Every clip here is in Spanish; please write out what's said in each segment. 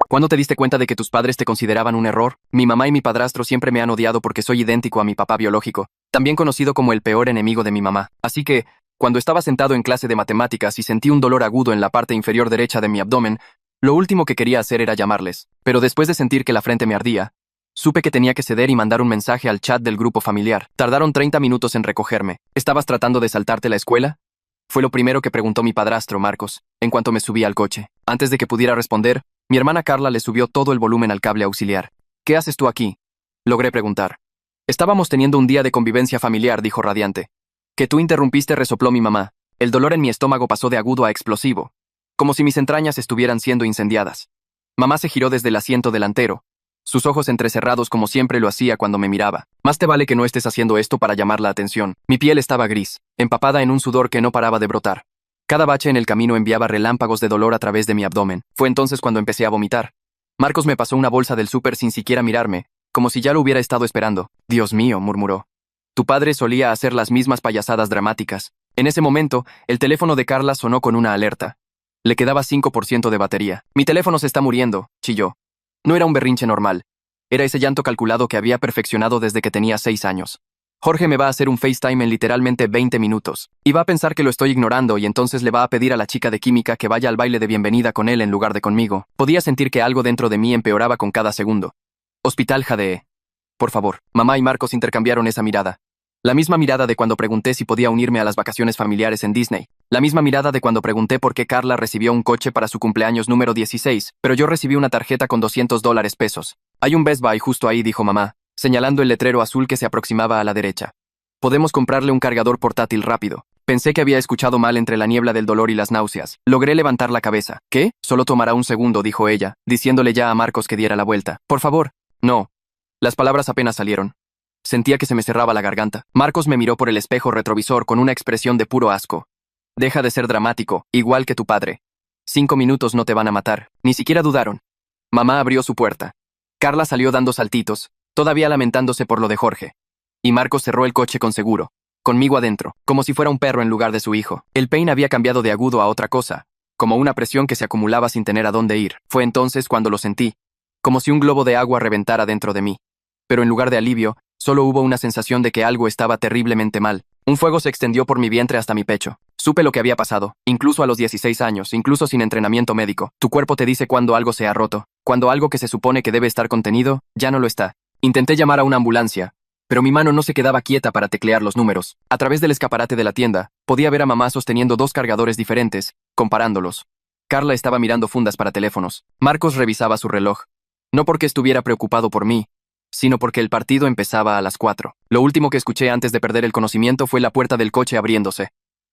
¿Cuándo te diste cuenta de que tus padres te consideraban un error? Mi mamá y mi padrastro siempre me han odiado porque soy idéntico a mi papá biológico, también conocido como el peor enemigo de mi mamá. Así que, cuando estaba sentado en clase de matemáticas y sentí un dolor agudo en la parte inferior derecha de mi abdomen, lo último que quería hacer era llamarles. Pero después de sentir que la frente me ardía, supe que tenía que ceder y mandar un mensaje al chat del grupo familiar. Tardaron 30 minutos en recogerme. ¿Estabas tratando de saltarte la escuela? Fue lo primero que preguntó mi padrastro, Marcos, en cuanto me subí al coche. Antes de que pudiera responder, mi hermana Carla le subió todo el volumen al cable auxiliar. ¿Qué haces tú aquí?, logré preguntar. Estábamos teniendo un día de convivencia familiar, dijo radiante. Que tú interrumpiste, resopló mi mamá. El dolor en mi estómago pasó de agudo a explosivo, como si mis entrañas estuvieran siendo incendiadas. Mamá se giró desde el asiento delantero, sus ojos entrecerrados como siempre lo hacía cuando me miraba. Más te vale que no estés haciendo esto para llamar la atención. Mi piel estaba gris, empapada en un sudor que no paraba de brotar. Cada bache en el camino enviaba relámpagos de dolor a través de mi abdomen. Fue entonces cuando empecé a vomitar. Marcos me pasó una bolsa del súper sin siquiera mirarme, como si ya lo hubiera estado esperando. Dios mío, murmuró. Tu padre solía hacer las mismas payasadas dramáticas. En ese momento, el teléfono de Carla sonó con una alerta. Le quedaba 5% de batería. Mi teléfono se está muriendo, chilló. No era un berrinche normal. Era ese llanto calculado que había perfeccionado desde que tenía 6 años. Jorge me va a hacer un FaceTime en literalmente 20 minutos. Y va a pensar que lo estoy ignorando y entonces le va a pedir a la chica de química que vaya al baile de bienvenida con él en lugar de conmigo. Podía sentir que algo dentro de mí empeoraba con cada segundo. Hospital Jadee. Por favor. Mamá y Marcos intercambiaron esa mirada. La misma mirada de cuando pregunté si podía unirme a las vacaciones familiares en Disney. La misma mirada de cuando pregunté por qué Carla recibió un coche para su cumpleaños número 16, pero yo recibí una tarjeta con $200. Hay un Best Buy justo ahí, dijo mamá, señalando el letrero azul que se aproximaba a la derecha. Podemos comprarle un cargador portátil rápido. Pensé que había escuchado mal entre la niebla del dolor y las náuseas. Logré levantar la cabeza. ¿Qué? Solo tomará un segundo, dijo ella, diciéndole ya a Marcos que diera la vuelta. Por favor. No. Las palabras apenas salieron. Sentía que se me cerraba la garganta. Marcos me miró por el espejo retrovisor con una expresión de puro asco. Deja de ser dramático, igual que tu padre. 5 minutos no te van a matar. Ni siquiera dudaron. Mamá abrió su puerta. Carla salió dando saltitos, todavía lamentándose por lo de Jorge. Y Marcos cerró el coche con seguro, conmigo adentro, como si fuera un perro en lugar de su hijo. El pain había cambiado de agudo a otra cosa, como una presión que se acumulaba sin tener a dónde ir. Fue entonces cuando lo sentí, como si un globo de agua reventara dentro de mí. Pero en lugar de alivio, solo hubo una sensación de que algo estaba terriblemente mal. Un fuego se extendió por mi vientre hasta mi pecho. Supe lo que había pasado, incluso a los 16 años, incluso sin entrenamiento médico. Tu cuerpo te dice cuando algo se ha roto, cuando algo que se supone que debe estar contenido, ya no lo está. Intenté llamar a una ambulancia, pero mi mano no se quedaba quieta para teclear los números. A través del escaparate de la tienda, podía ver a mamá sosteniendo 2 cargadores diferentes, comparándolos. Carla estaba mirando fundas para teléfonos. Marcos revisaba su reloj. No porque estuviera preocupado por mí, sino porque el partido empezaba a las 4. Lo último que escuché antes de perder el conocimiento fue la puerta del coche abriéndose.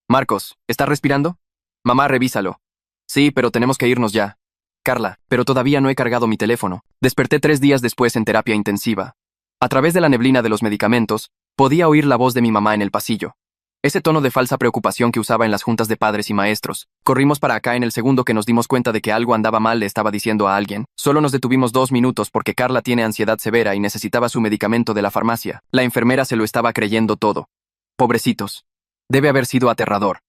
Marcos, ¿estás respirando? Mamá, revísalo. Sí, pero tenemos que irnos ya. Carla, pero todavía no he cargado mi teléfono. Desperté 3 días después en terapia intensiva. A través de la neblina de los medicamentos, podía oír la voz de mi mamá en el pasillo. Ese tono de falsa preocupación que usaba en las juntas de padres y maestros. Corrimos para acá en el segundo que nos dimos cuenta de que algo andaba mal, le estaba diciendo a alguien. Solo nos detuvimos 2 minutos porque Carla tiene ansiedad severa y necesitaba su medicamento de la farmacia. La enfermera se lo estaba creyendo todo. Pobrecitos. Debe haber sido aterrador.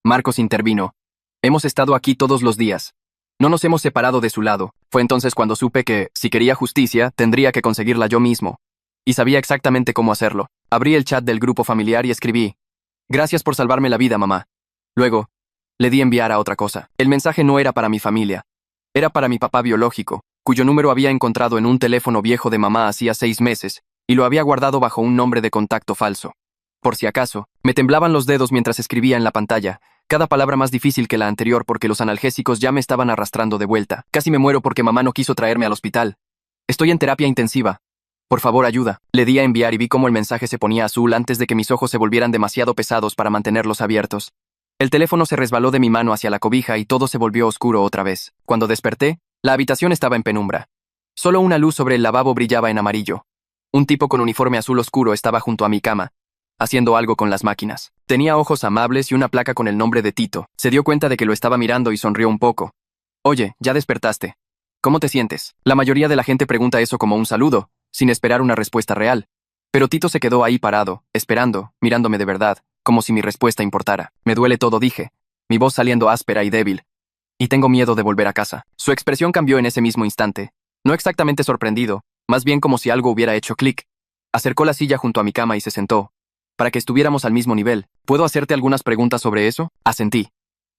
Marcos intervino. Hemos estado aquí todos los días. No nos hemos separado de su lado. Fue entonces cuando supe que, si quería justicia, tendría que conseguirla yo mismo. Y sabía exactamente cómo hacerlo. Abrí el chat del grupo familiar y escribí: gracias por salvarme la vida, mamá. Luego, le di enviar a otra cosa. El mensaje no era para mi familia. Era para mi papá biológico, cuyo número había encontrado en un teléfono viejo de mamá hacía 6 meses, y lo había guardado bajo un nombre de contacto falso. Por si acaso, me temblaban los dedos mientras escribía en la pantalla, cada palabra más difícil que la anterior porque los analgésicos ya me estaban arrastrando de vuelta. Casi me muero porque mamá no quiso traerme al hospital. Estoy en terapia intensiva. Por favor, ayuda. Le di a enviar y vi cómo el mensaje se ponía azul antes de que mis ojos se volvieran demasiado pesados para mantenerlos abiertos. El teléfono se resbaló de mi mano hacia la cobija y todo se volvió oscuro otra vez. Cuando desperté, la habitación estaba en penumbra. Solo una luz sobre el lavabo brillaba en amarillo. Un tipo con uniforme azul oscuro estaba junto a mi cama, haciendo algo con las máquinas. Tenía ojos amables y una placa con el nombre de Tito. Se dio cuenta de que lo estaba mirando y sonrió un poco. Oye, ya despertaste. ¿Cómo te sientes? La mayoría de la gente pregunta eso como un saludo, sin esperar una respuesta real. Pero Tito se quedó ahí parado, esperando, mirándome de verdad, como si mi respuesta importara. Me duele todo, dije, mi voz saliendo áspera y débil. y tengo miedo de volver a casa. Su expresión cambió en ese mismo instante. No exactamente sorprendido, más bien como si algo hubiera hecho clic. Acercó la silla junto a mi cama y se sentó. Para que estuviéramos al mismo nivel, ¿puedo hacerte algunas preguntas sobre eso? Asentí.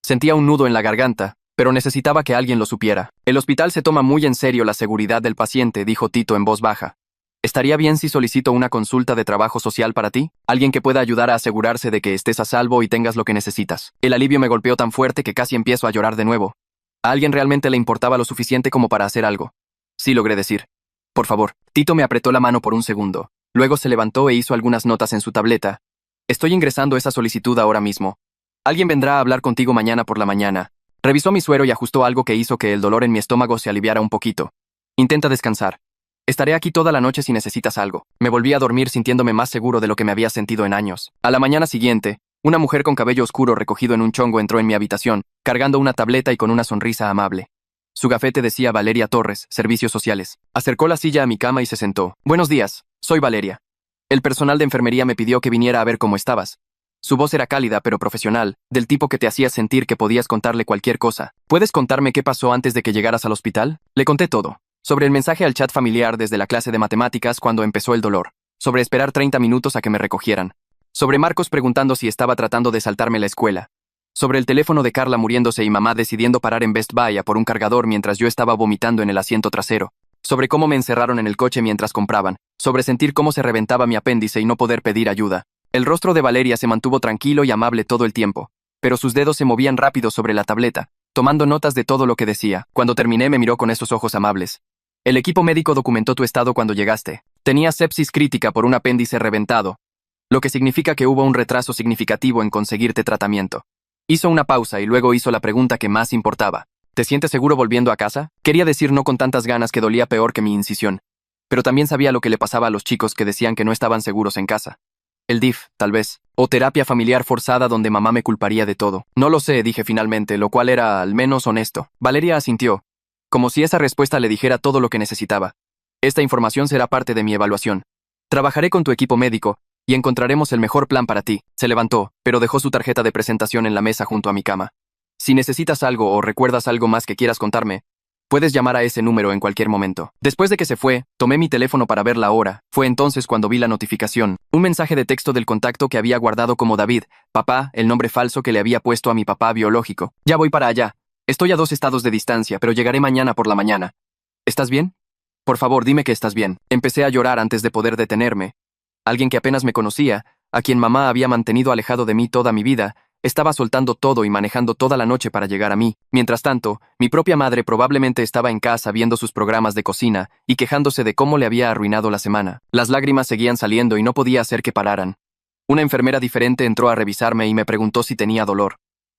Sentía un nudo en la garganta, pero necesitaba que alguien lo supiera. El hospital se toma muy en serio la seguridad del paciente, dijo Tito en voz baja. ¿Estaría bien si solicito una consulta de trabajo social para ti? Alguien que pueda ayudar a asegurarse de que estés a salvo y tengas lo que necesitas. El alivio me golpeó tan fuerte que casi empiezo a llorar de nuevo. ¿A alguien realmente le importaba lo suficiente como para hacer algo? Sí logré decir. Por favor. Tito me apretó la mano por un segundo. Luego se levantó e hizo algunas notas en su tableta. Estoy ingresando esa solicitud ahora mismo. Alguien vendrá a hablar contigo mañana por la mañana. Revisó mi suero y ajustó algo que hizo que el dolor en mi estómago se aliviara un poquito. Intenta descansar. Estaré aquí toda la noche si necesitas algo. Me volví a dormir sintiéndome más seguro de lo que me había sentido en años. A la mañana siguiente, una mujer con cabello oscuro recogido en un chongo entró en mi habitación, cargando una tableta y con una sonrisa amable. Su gafete decía Valeria Torres, Servicios Sociales. Acercó la silla a mi cama y se sentó. Buenos días, soy Valeria. El personal de enfermería me pidió que viniera a ver cómo estabas. Su voz era cálida pero profesional, del tipo que te hacía sentir que podías contarle cualquier cosa. ¿Puedes contarme qué pasó antes de que llegaras al hospital? Le conté todo. Sobre el mensaje al chat familiar desde la clase de matemáticas cuando empezó el dolor. Sobre esperar 30 minutos a que me recogieran. Sobre Marcos preguntando si estaba tratando de saltarme la escuela. Sobre el teléfono de Carla muriéndose y mamá decidiendo parar en Best Buy a por un cargador mientras yo estaba vomitando en el asiento trasero. Sobre cómo me encerraron en el coche mientras compraban. Sobre sentir cómo se reventaba mi apéndice y no poder pedir ayuda. El rostro de Valeria se mantuvo tranquilo y amable todo el tiempo, pero sus dedos se movían rápido sobre la tableta, tomando notas de todo lo que decía. Cuando terminé me miró con esos ojos amables. El equipo médico documentó tu estado cuando llegaste. Tenías sepsis crítica por un apéndice reventado, lo que significa que hubo un retraso significativo en conseguirte tratamiento. Hizo una pausa y luego hizo la pregunta que más importaba. ¿Te sientes seguro volviendo a casa? Quería decir no con tantas ganas que dolía peor que mi incisión, pero también sabía lo que le pasaba a los chicos que decían que no estaban seguros en casa. El DIF, tal vez. O terapia familiar forzada donde mamá me culparía de todo. No lo sé, dije finalmente, lo cual era al menos honesto. Valeria asintió, como si esa respuesta le dijera todo lo que necesitaba. Esta información será parte de mi evaluación. Trabajaré con tu equipo médico y encontraremos el mejor plan para ti. Se levantó, pero dejó su tarjeta de presentación en la mesa junto a mi cama. Si necesitas algo o recuerdas algo más que quieras contarme, puedes llamar a ese número en cualquier momento. Después de que se fue, tomé mi teléfono para ver la hora. Fue entonces cuando vi la notificación. Un mensaje de texto del contacto que había guardado como David, papá, el nombre falso que le había puesto a mi papá biológico. Ya voy para allá. Estoy a 2 estados de distancia, pero llegaré mañana por la mañana. ¿Estás bien? Por favor, dime que estás bien. Empecé a llorar antes de poder detenerme. Alguien que apenas me conocía, a quien mamá había mantenido alejado de mí toda mi vida, estaba soltando todo y manejando toda la noche para llegar a mí. Mientras tanto, mi propia madre probablemente estaba en casa viendo sus programas de cocina y quejándose de cómo le había arruinado la semana. Las lágrimas seguían saliendo y no podía hacer que pararan. Una enfermera diferente entró a revisarme y me preguntó si tenía dolor.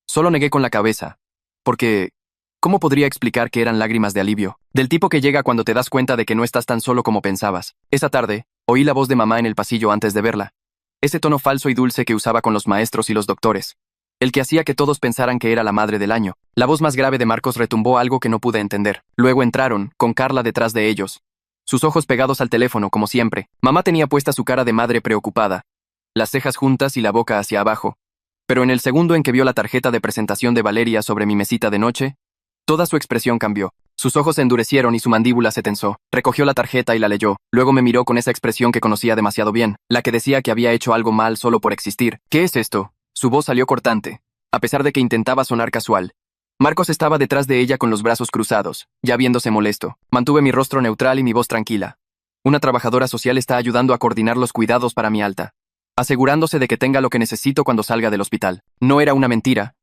Solo negué con la cabeza. Porque, ¿cómo podría explicar que eran lágrimas de alivio? Del tipo que llega cuando te das cuenta de que no estás tan solo como pensabas. Esa tarde, oí la voz de mamá en el pasillo antes de verla. Ese tono falso y dulce que usaba con los maestros y los doctores. El que hacía que todos pensaran que era la madre del año. La voz más grave de Marcos retumbó algo que no pude entender. Luego entraron, con Carla detrás de ellos. Sus ojos pegados al teléfono, como siempre. Mamá tenía puesta su cara de madre preocupada. Las cejas juntas y la boca hacia abajo. Pero en el segundo en que vio la tarjeta de presentación de Valeria sobre mi mesita de noche, toda su expresión cambió. Sus ojos se endurecieron y su mandíbula se tensó. Recogió la tarjeta y la leyó. Luego me miró con esa expresión que conocía demasiado bien, la que decía que había hecho algo mal solo por existir. ¿Qué es esto? Su voz salió cortante, a pesar de que intentaba sonar casual. Marcos estaba detrás de ella con los brazos cruzados, ya viéndose molesto. Mantuve mi rostro neutral y mi voz tranquila. Una trabajadora social está ayudando a coordinar los cuidados para mi alta, asegurándose de que tenga lo que necesito cuando salga del hospital. No era una mentira,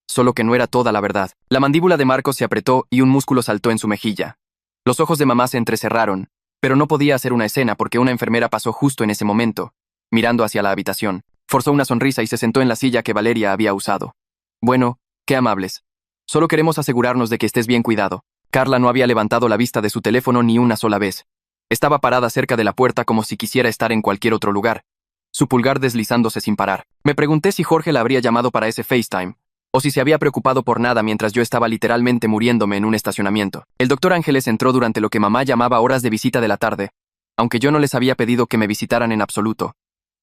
solo que no era toda la verdad. La mandíbula de Marcos se apretó y un músculo saltó en su mejilla. Los ojos de mamá se entrecerraron, pero no podía hacer una escena porque una enfermera pasó justo en ese momento, mirando hacia la habitación. Forzó una sonrisa y se sentó en la silla que Valeria había usado. Bueno, qué amables. Solo queremos asegurarnos de que estés bien cuidado. Carla no había levantado la vista de su teléfono ni una sola vez. Estaba parada cerca de la puerta como si quisiera estar en cualquier otro lugar, su pulgar deslizándose sin parar. Me pregunté si Jorge la habría llamado para ese FaceTime, o si se había preocupado por nada mientras yo estaba literalmente muriéndome en un estacionamiento. El doctor Ángeles entró durante lo que mamá llamaba horas de visita de la tarde, aunque yo no les había pedido que me visitaran en absoluto.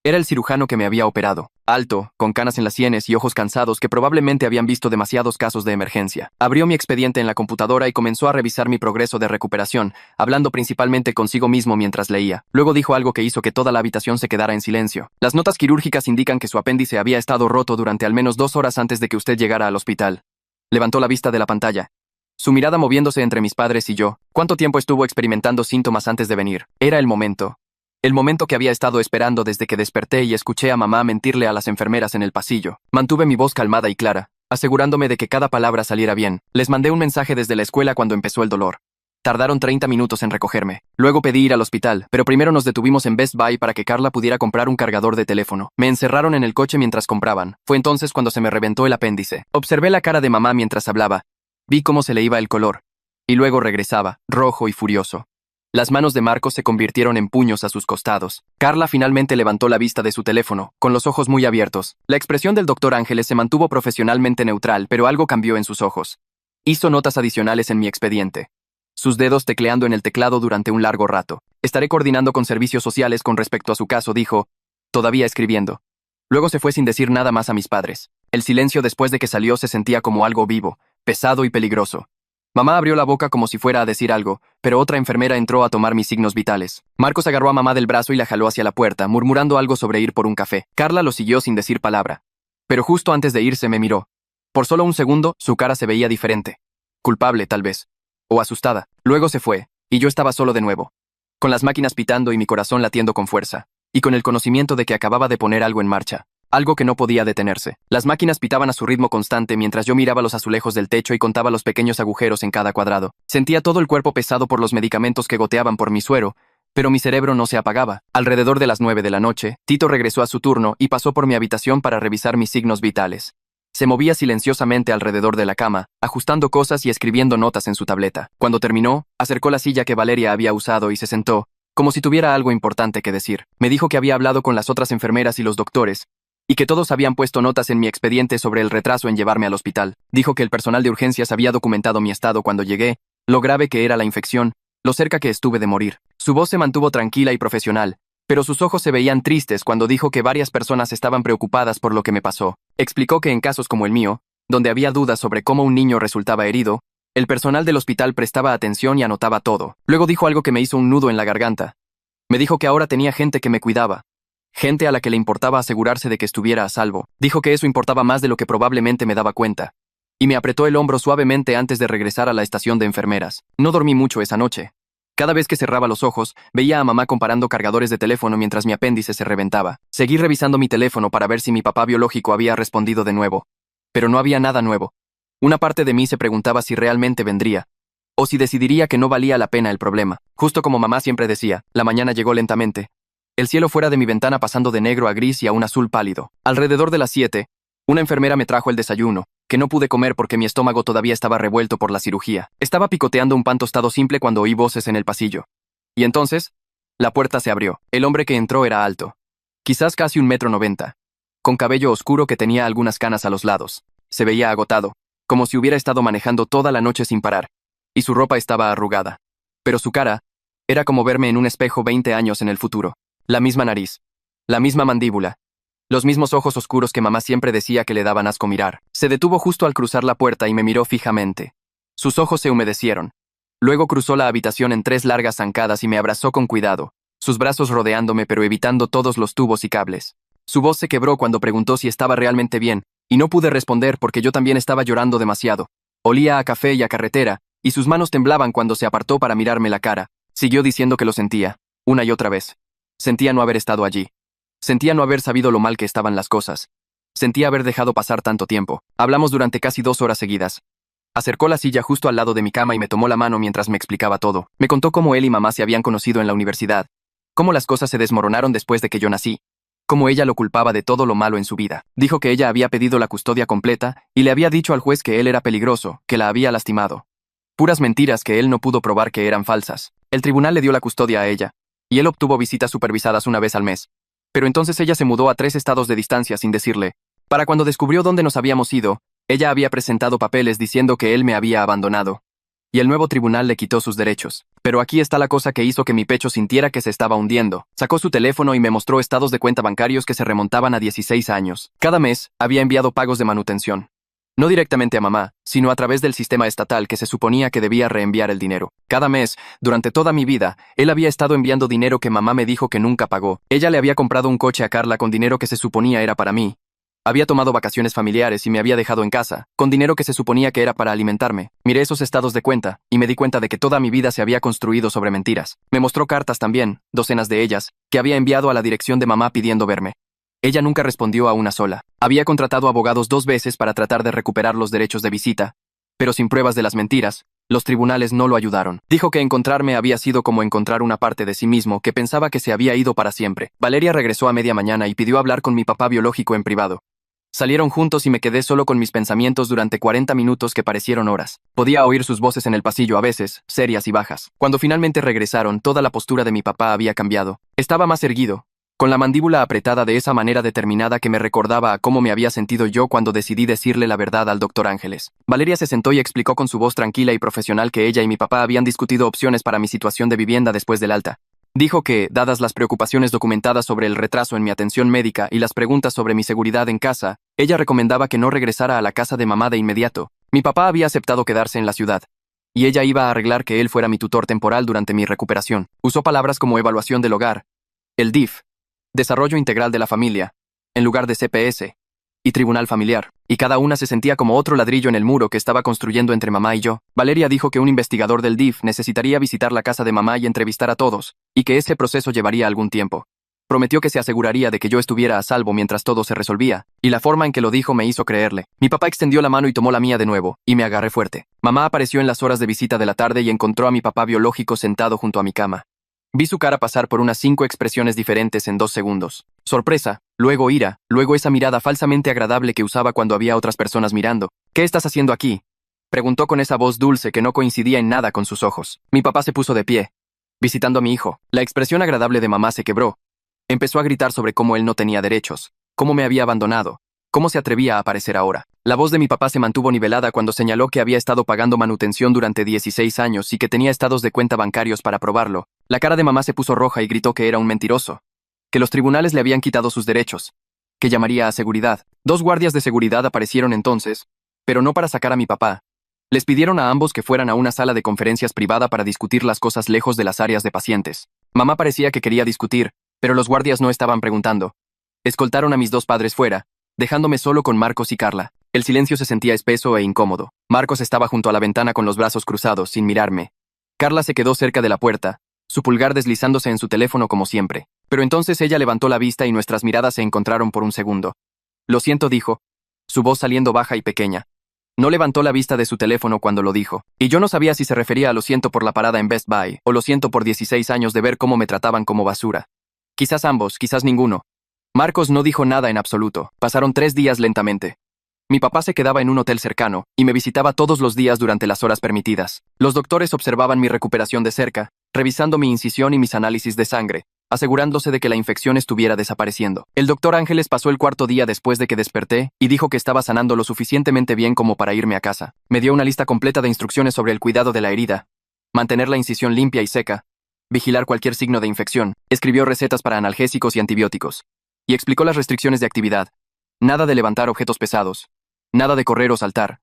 Era el cirujano que me había operado. alto, con canas en las sienes y ojos cansados que probablemente habían visto demasiados casos de emergencia. Abrió mi expediente en la computadora y comenzó a revisar mi progreso de recuperación, hablando principalmente consigo mismo mientras leía. Luego dijo algo que hizo que toda la habitación se quedara en silencio. Las notas quirúrgicas indican que su apéndice había estado roto durante al menos 2 horas antes de que usted llegara al hospital. Levantó la vista de la pantalla, su mirada moviéndose entre mis padres y yo. ¿Cuánto tiempo estuvo experimentando síntomas antes de venir? Era el momento. El momento que había estado esperando desde que desperté y escuché a mamá mentirle a las enfermeras en el pasillo. Mantuve mi voz calmada y clara, asegurándome de que cada palabra saliera bien. Les mandé un mensaje desde la escuela cuando empezó el dolor. Tardaron 30 minutos en recogerme. Luego pedí ir al hospital, pero primero nos detuvimos en Best Buy para que Carla pudiera comprar un cargador de teléfono. Me encerraron en el coche mientras compraban. Fue entonces cuando se me reventó el apéndice. Observé la cara de mamá mientras hablaba. Vi cómo se le iba el color. Y luego regresaba, rojo y furioso. Las manos de Marcos se convirtieron en puños a sus costados. Carla finalmente levantó la vista de su teléfono, con los ojos muy abiertos. La expresión del Dr. Ángeles se mantuvo profesionalmente neutral, pero algo cambió en sus ojos. Hizo notas adicionales en mi expediente. Sus dedos tecleando en el teclado durante un largo rato. Estaré coordinando con servicios sociales con respecto a su caso, dijo, todavía escribiendo. Luego se fue sin decir nada más a mis padres. El silencio después de que salió se sentía como algo vivo, pesado y peligroso. Mamá abrió la boca como si fuera a decir algo, pero otra enfermera entró a tomar mis signos vitales. Marcos agarró a mamá del brazo y la jaló hacia la puerta, murmurando algo sobre ir por un café. Carla lo siguió sin decir palabra. Pero justo antes de irse me miró. Por solo un segundo, su cara se veía diferente. Culpable, tal vez. O asustada. Luego se fue, y yo estaba solo de nuevo. Con las máquinas pitando y mi corazón latiendo con fuerza. Y con el conocimiento de que acababa de poner algo en marcha. Algo que no podía detenerse. Las máquinas pitaban a su ritmo constante mientras yo miraba los azulejos del techo y contaba los pequeños agujeros en cada cuadrado. Sentía todo el cuerpo pesado por los medicamentos que goteaban por mi suero, pero mi cerebro no se apagaba. Alrededor de las 9 de la noche, Tito regresó a su turno y pasó por mi habitación para revisar mis signos vitales. Se movía silenciosamente alrededor de la cama, ajustando cosas y escribiendo notas en su tableta. Cuando terminó, acercó la silla que Valeria había usado y se sentó, como si tuviera algo importante que decir. Me dijo que había hablado con las otras enfermeras y los doctores, y que todos habían puesto notas en mi expediente sobre el retraso en llevarme al hospital. Dijo que el personal de urgencias había documentado mi estado cuando llegué, lo grave que era la infección, lo cerca que estuve de morir. Su voz se mantuvo tranquila y profesional, pero sus ojos se veían tristes cuando dijo que varias personas estaban preocupadas por lo que me pasó. Explicó que en casos como el mío, donde había dudas sobre cómo un niño resultaba herido, el personal del hospital prestaba atención y anotaba todo. Luego dijo algo que me hizo un nudo en la garganta. Me dijo que ahora tenía gente que me cuidaba. Gente a la que le importaba asegurarse de que estuviera a salvo. Dijo que eso importaba más de lo que probablemente me daba cuenta. Y me apretó el hombro suavemente antes de regresar a la estación de enfermeras. No dormí mucho esa noche. Cada vez que cerraba los ojos, veía a mamá comparando cargadores de teléfono mientras mi apéndice se reventaba. Seguí revisando mi teléfono para ver si mi papá biológico había respondido de nuevo. Pero no había nada nuevo. Una parte de mí se preguntaba si realmente vendría. O si decidiría que no valía la pena el problema. Justo como mamá siempre decía, la mañana llegó lentamente. El cielo fuera de mi ventana pasando de negro a gris y a un azul pálido. Alrededor de las 7, una enfermera me trajo el desayuno, que no pude comer porque mi estómago todavía estaba revuelto por la cirugía. Estaba picoteando un pan tostado simple cuando oí voces en el pasillo. Y entonces, la puerta se abrió. El hombre que entró era alto. Quizás casi 1,90 m. Con cabello oscuro que tenía algunas canas a los lados. Se veía agotado, como si hubiera estado manejando toda la noche sin parar. Y su ropa estaba arrugada. Pero su cara era como verme en un espejo 20 años en el futuro. La misma nariz, la misma mandíbula, los mismos ojos oscuros que mamá siempre decía que le daban asco mirar. Se detuvo justo al cruzar la puerta y me miró fijamente. Sus ojos se humedecieron. Luego cruzó la habitación en 3 largas zancadas y me abrazó con cuidado, sus brazos rodeándome pero evitando todos los tubos y cables. Su voz se quebró cuando preguntó si estaba realmente bien, y no pude responder porque yo también estaba llorando demasiado. Olía a café y a carretera, y sus manos temblaban cuando se apartó para mirarme la cara. Siguió diciendo que lo sentía, una y otra vez. Sentía no haber estado allí. Sentía no haber sabido lo mal que estaban las cosas. Sentía haber dejado pasar tanto tiempo. Hablamos durante casi 2 horas seguidas. Acercó la silla justo al lado de mi cama y me tomó la mano mientras me explicaba todo. Me contó cómo él y mamá se habían conocido en la universidad. Cómo las cosas se desmoronaron después de que yo nací. Cómo ella lo culpaba de todo lo malo en su vida. Dijo que ella había pedido la custodia completa y le había dicho al juez que él era peligroso, que la había lastimado. Puras mentiras que él no pudo probar que eran falsas. El tribunal le dio la custodia a ella, y él obtuvo visitas supervisadas una vez al mes. Pero entonces ella se mudó a 3 estados de distancia sin decirle. Para cuando descubrió dónde nos habíamos ido, ella había presentado papeles diciendo que él me había abandonado. Y el nuevo tribunal le quitó sus derechos. Pero aquí está la cosa que hizo que mi pecho sintiera que se estaba hundiendo. Sacó su teléfono y me mostró estados de cuenta bancarios que se remontaban a 16 años. Cada mes, había enviado pagos de manutención. No directamente a mamá, sino a través del sistema estatal que se suponía que debía reenviar el dinero. Cada mes, durante toda mi vida, él había estado enviando dinero que mamá me dijo que nunca pagó. Ella le había comprado un coche a Carla con dinero que se suponía era para mí. Había tomado vacaciones familiares y me había dejado en casa, con dinero que se suponía que era para alimentarme. Miré esos estados de cuenta, y me di cuenta de que toda mi vida se había construido sobre mentiras. Me mostró cartas también, docenas de ellas, que había enviado a la dirección de mamá pidiendo verme. Ella nunca respondió a una sola. Había contratado abogados 2 veces para tratar de recuperar los derechos de visita, pero sin pruebas de las mentiras, los tribunales no lo ayudaron. Dijo que encontrarme había sido como encontrar una parte de sí mismo que pensaba que se había ido para siempre. Valeria regresó a media mañana y pidió hablar con mi papá biológico en privado. Salieron juntos y me quedé solo con mis pensamientos durante 40 minutos que parecieron horas. Podía oír sus voces en el pasillo a veces, serias y bajas. Cuando finalmente regresaron, toda la postura de mi papá había cambiado. Estaba más erguido, con la mandíbula apretada de esa manera determinada que me recordaba a cómo me había sentido yo cuando decidí decirle la verdad al doctor Ángeles. Valeria se sentó y explicó con su voz tranquila y profesional que ella y mi papá habían discutido opciones para mi situación de vivienda después del alta. Dijo que, dadas las preocupaciones documentadas sobre el retraso en mi atención médica y las preguntas sobre mi seguridad en casa, ella recomendaba que no regresara a la casa de mamá de inmediato. Mi papá había aceptado quedarse en la ciudad, y ella iba a arreglar que él fuera mi tutor temporal durante mi recuperación. Usó palabras como evaluación del hogar, el DIF, desarrollo integral de la familia, en lugar de CPS, y tribunal familiar, y cada una se sentía como otro ladrillo en el muro que estaba construyendo entre mamá y yo. Valeria dijo que un investigador del DIF necesitaría visitar la casa de mamá y entrevistar a todos, y que ese proceso llevaría algún tiempo. Prometió que se aseguraría de que yo estuviera a salvo mientras todo se resolvía, y la forma en que lo dijo me hizo creerle. Mi papá extendió la mano y tomó la mía de nuevo, y me agarré fuerte. Mamá apareció en las horas de visita de la tarde y encontró a mi papá biológico sentado junto a mi cama. Vi su cara pasar por unas 5 expresiones diferentes en 2 segundos. Sorpresa, luego ira, luego esa mirada falsamente agradable que usaba cuando había otras personas mirando. ¿Qué estás haciendo aquí?, preguntó con esa voz dulce que no coincidía en nada con sus ojos. Mi papá se puso de pie, visitando a mi hijo. La expresión agradable de mamá se quebró. Empezó a gritar sobre cómo él no tenía derechos, cómo me había abandonado, cómo se atrevía a aparecer ahora. La voz de mi papá se mantuvo nivelada cuando señaló que había estado pagando manutención durante 16 años y que tenía estados de cuenta bancarios para probarlo. La cara de mamá se puso roja y gritó que era un mentiroso, que los tribunales le habían quitado sus derechos, que llamaría a seguridad. 2 guardias de seguridad aparecieron entonces, pero no para sacar a mi papá. Les pidieron a ambos que fueran a una sala de conferencias privada para discutir las cosas lejos de las áreas de pacientes. Mamá parecía que quería discutir, pero los guardias no estaban preguntando. Escoltaron a mis 2 padres fuera, dejándome solo con Marcos y Carla. El silencio se sentía espeso e incómodo. Marcos estaba junto a la ventana con los brazos cruzados, sin mirarme. Carla se quedó cerca de la puerta, su pulgar deslizándose en su teléfono como siempre. Pero entonces ella levantó la vista y nuestras miradas se encontraron por un segundo. Lo siento, dijo, su voz saliendo baja y pequeña. No levantó la vista de su teléfono cuando lo dijo, y yo no sabía si se refería a lo siento por la parada en Best Buy, o lo siento por 16 años de ver cómo me trataban como basura. Quizás ambos, quizás ninguno. Marcos no dijo nada en absoluto. Pasaron 3 días lentamente. Mi papá se quedaba en un hotel cercano, y me visitaba todos los días durante las horas permitidas. Los doctores observaban mi recuperación de cerca, revisando mi incisión y mis análisis de sangre, asegurándose de que la infección estuviera desapareciendo. El doctor Ángeles pasó el 4.º día después de que desperté, y dijo que estaba sanando lo suficientemente bien como para irme a casa. Me dio una lista completa de instrucciones sobre el cuidado de la herida, mantener la incisión limpia y seca, vigilar cualquier signo de infección, escribió recetas para analgésicos y antibióticos, y explicó las restricciones de actividad. Nada de levantar objetos pesados, nada de correr o saltar,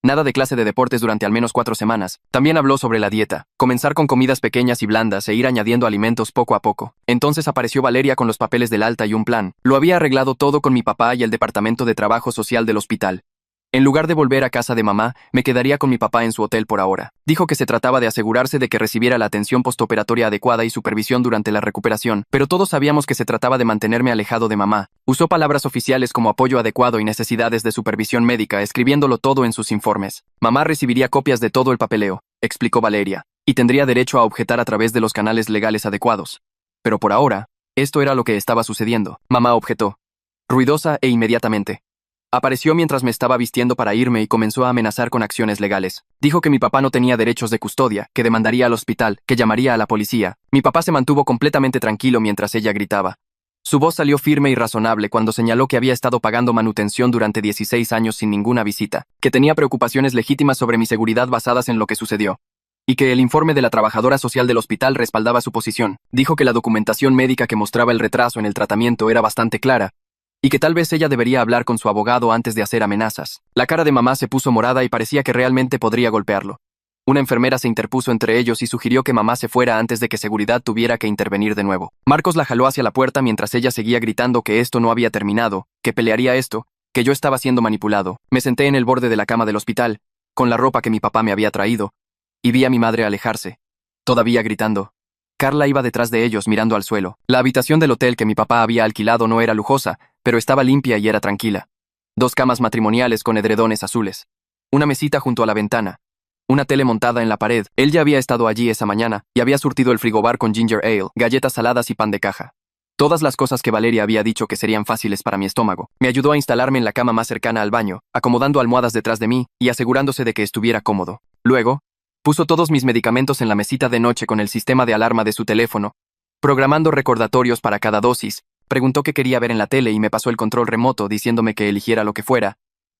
nada de clase de deportes durante al menos 4 semanas. También habló sobre la dieta, comenzar con comidas pequeñas y blandas e ir añadiendo alimentos poco a poco. Entonces apareció Valeria con los papeles del alta y un plan. Lo había arreglado todo con mi papá y el departamento de trabajo social del hospital. En lugar de volver a casa de mamá, me quedaría con mi papá en su hotel por ahora. Dijo que se trataba de asegurarse de que recibiera la atención postoperatoria adecuada y supervisión durante la recuperación, pero todos sabíamos que se trataba de mantenerme alejado de mamá. Usó palabras oficiales como apoyo adecuado y necesidades de supervisión médica, escribiéndolo todo en sus informes. Mamá recibiría copias de todo el papeleo, explicó Valeria, y tendría derecho a objetar a través de los canales legales adecuados. Pero por ahora, esto era lo que estaba sucediendo. Mamá objetó, ruidosa e inmediatamente. Apareció mientras me estaba vistiendo para irme y comenzó a amenazar con acciones legales. Dijo que mi papá no tenía derechos de custodia, que demandaría al hospital, que llamaría a la policía. Mi papá se mantuvo completamente tranquilo mientras ella gritaba. Su voz salió firme y razonable cuando señaló que había estado pagando manutención durante 16 años sin ninguna visita, que tenía preocupaciones legítimas sobre mi seguridad basadas en lo que sucedió. y que el informe de la trabajadora social del hospital respaldaba su posición. Dijo que la documentación médica que mostraba el retraso en el tratamiento era bastante clara, y que tal vez ella debería hablar con su abogado antes de hacer amenazas. La cara de mamá se puso morada y parecía que realmente podría golpearlo. Una enfermera se interpuso entre ellos y sugirió que mamá se fuera antes de que seguridad tuviera que intervenir de nuevo. Marcos la jaló hacia la puerta mientras ella seguía gritando que esto no había terminado, que pelearía esto, que yo estaba siendo manipulado. Me senté en el borde de la cama del hospital, con la ropa que mi papá me había traído, y vi a mi madre alejarse, todavía gritando. Carla iba detrás de ellos mirando al suelo. La habitación del hotel que mi papá había alquilado no era lujosa, pero estaba limpia y era tranquila. 2 camas matrimoniales con edredones azules. Una mesita junto a la ventana. Una tele montada en la pared. Él ya había estado allí esa mañana y había surtido el frigobar con ginger ale, galletas saladas y pan de caja. Todas las cosas que Valeria había dicho que serían fáciles para mi estómago. Me ayudó a instalarme en la cama más cercana al baño, acomodando almohadas detrás de mí y asegurándose de que estuviera cómodo. Luego, puso todos mis medicamentos en la mesita de noche con el sistema de alarma de su teléfono, programando recordatorios para cada dosis. Preguntó qué quería ver en la tele y me pasó el control remoto diciéndome que eligiera lo que fuera.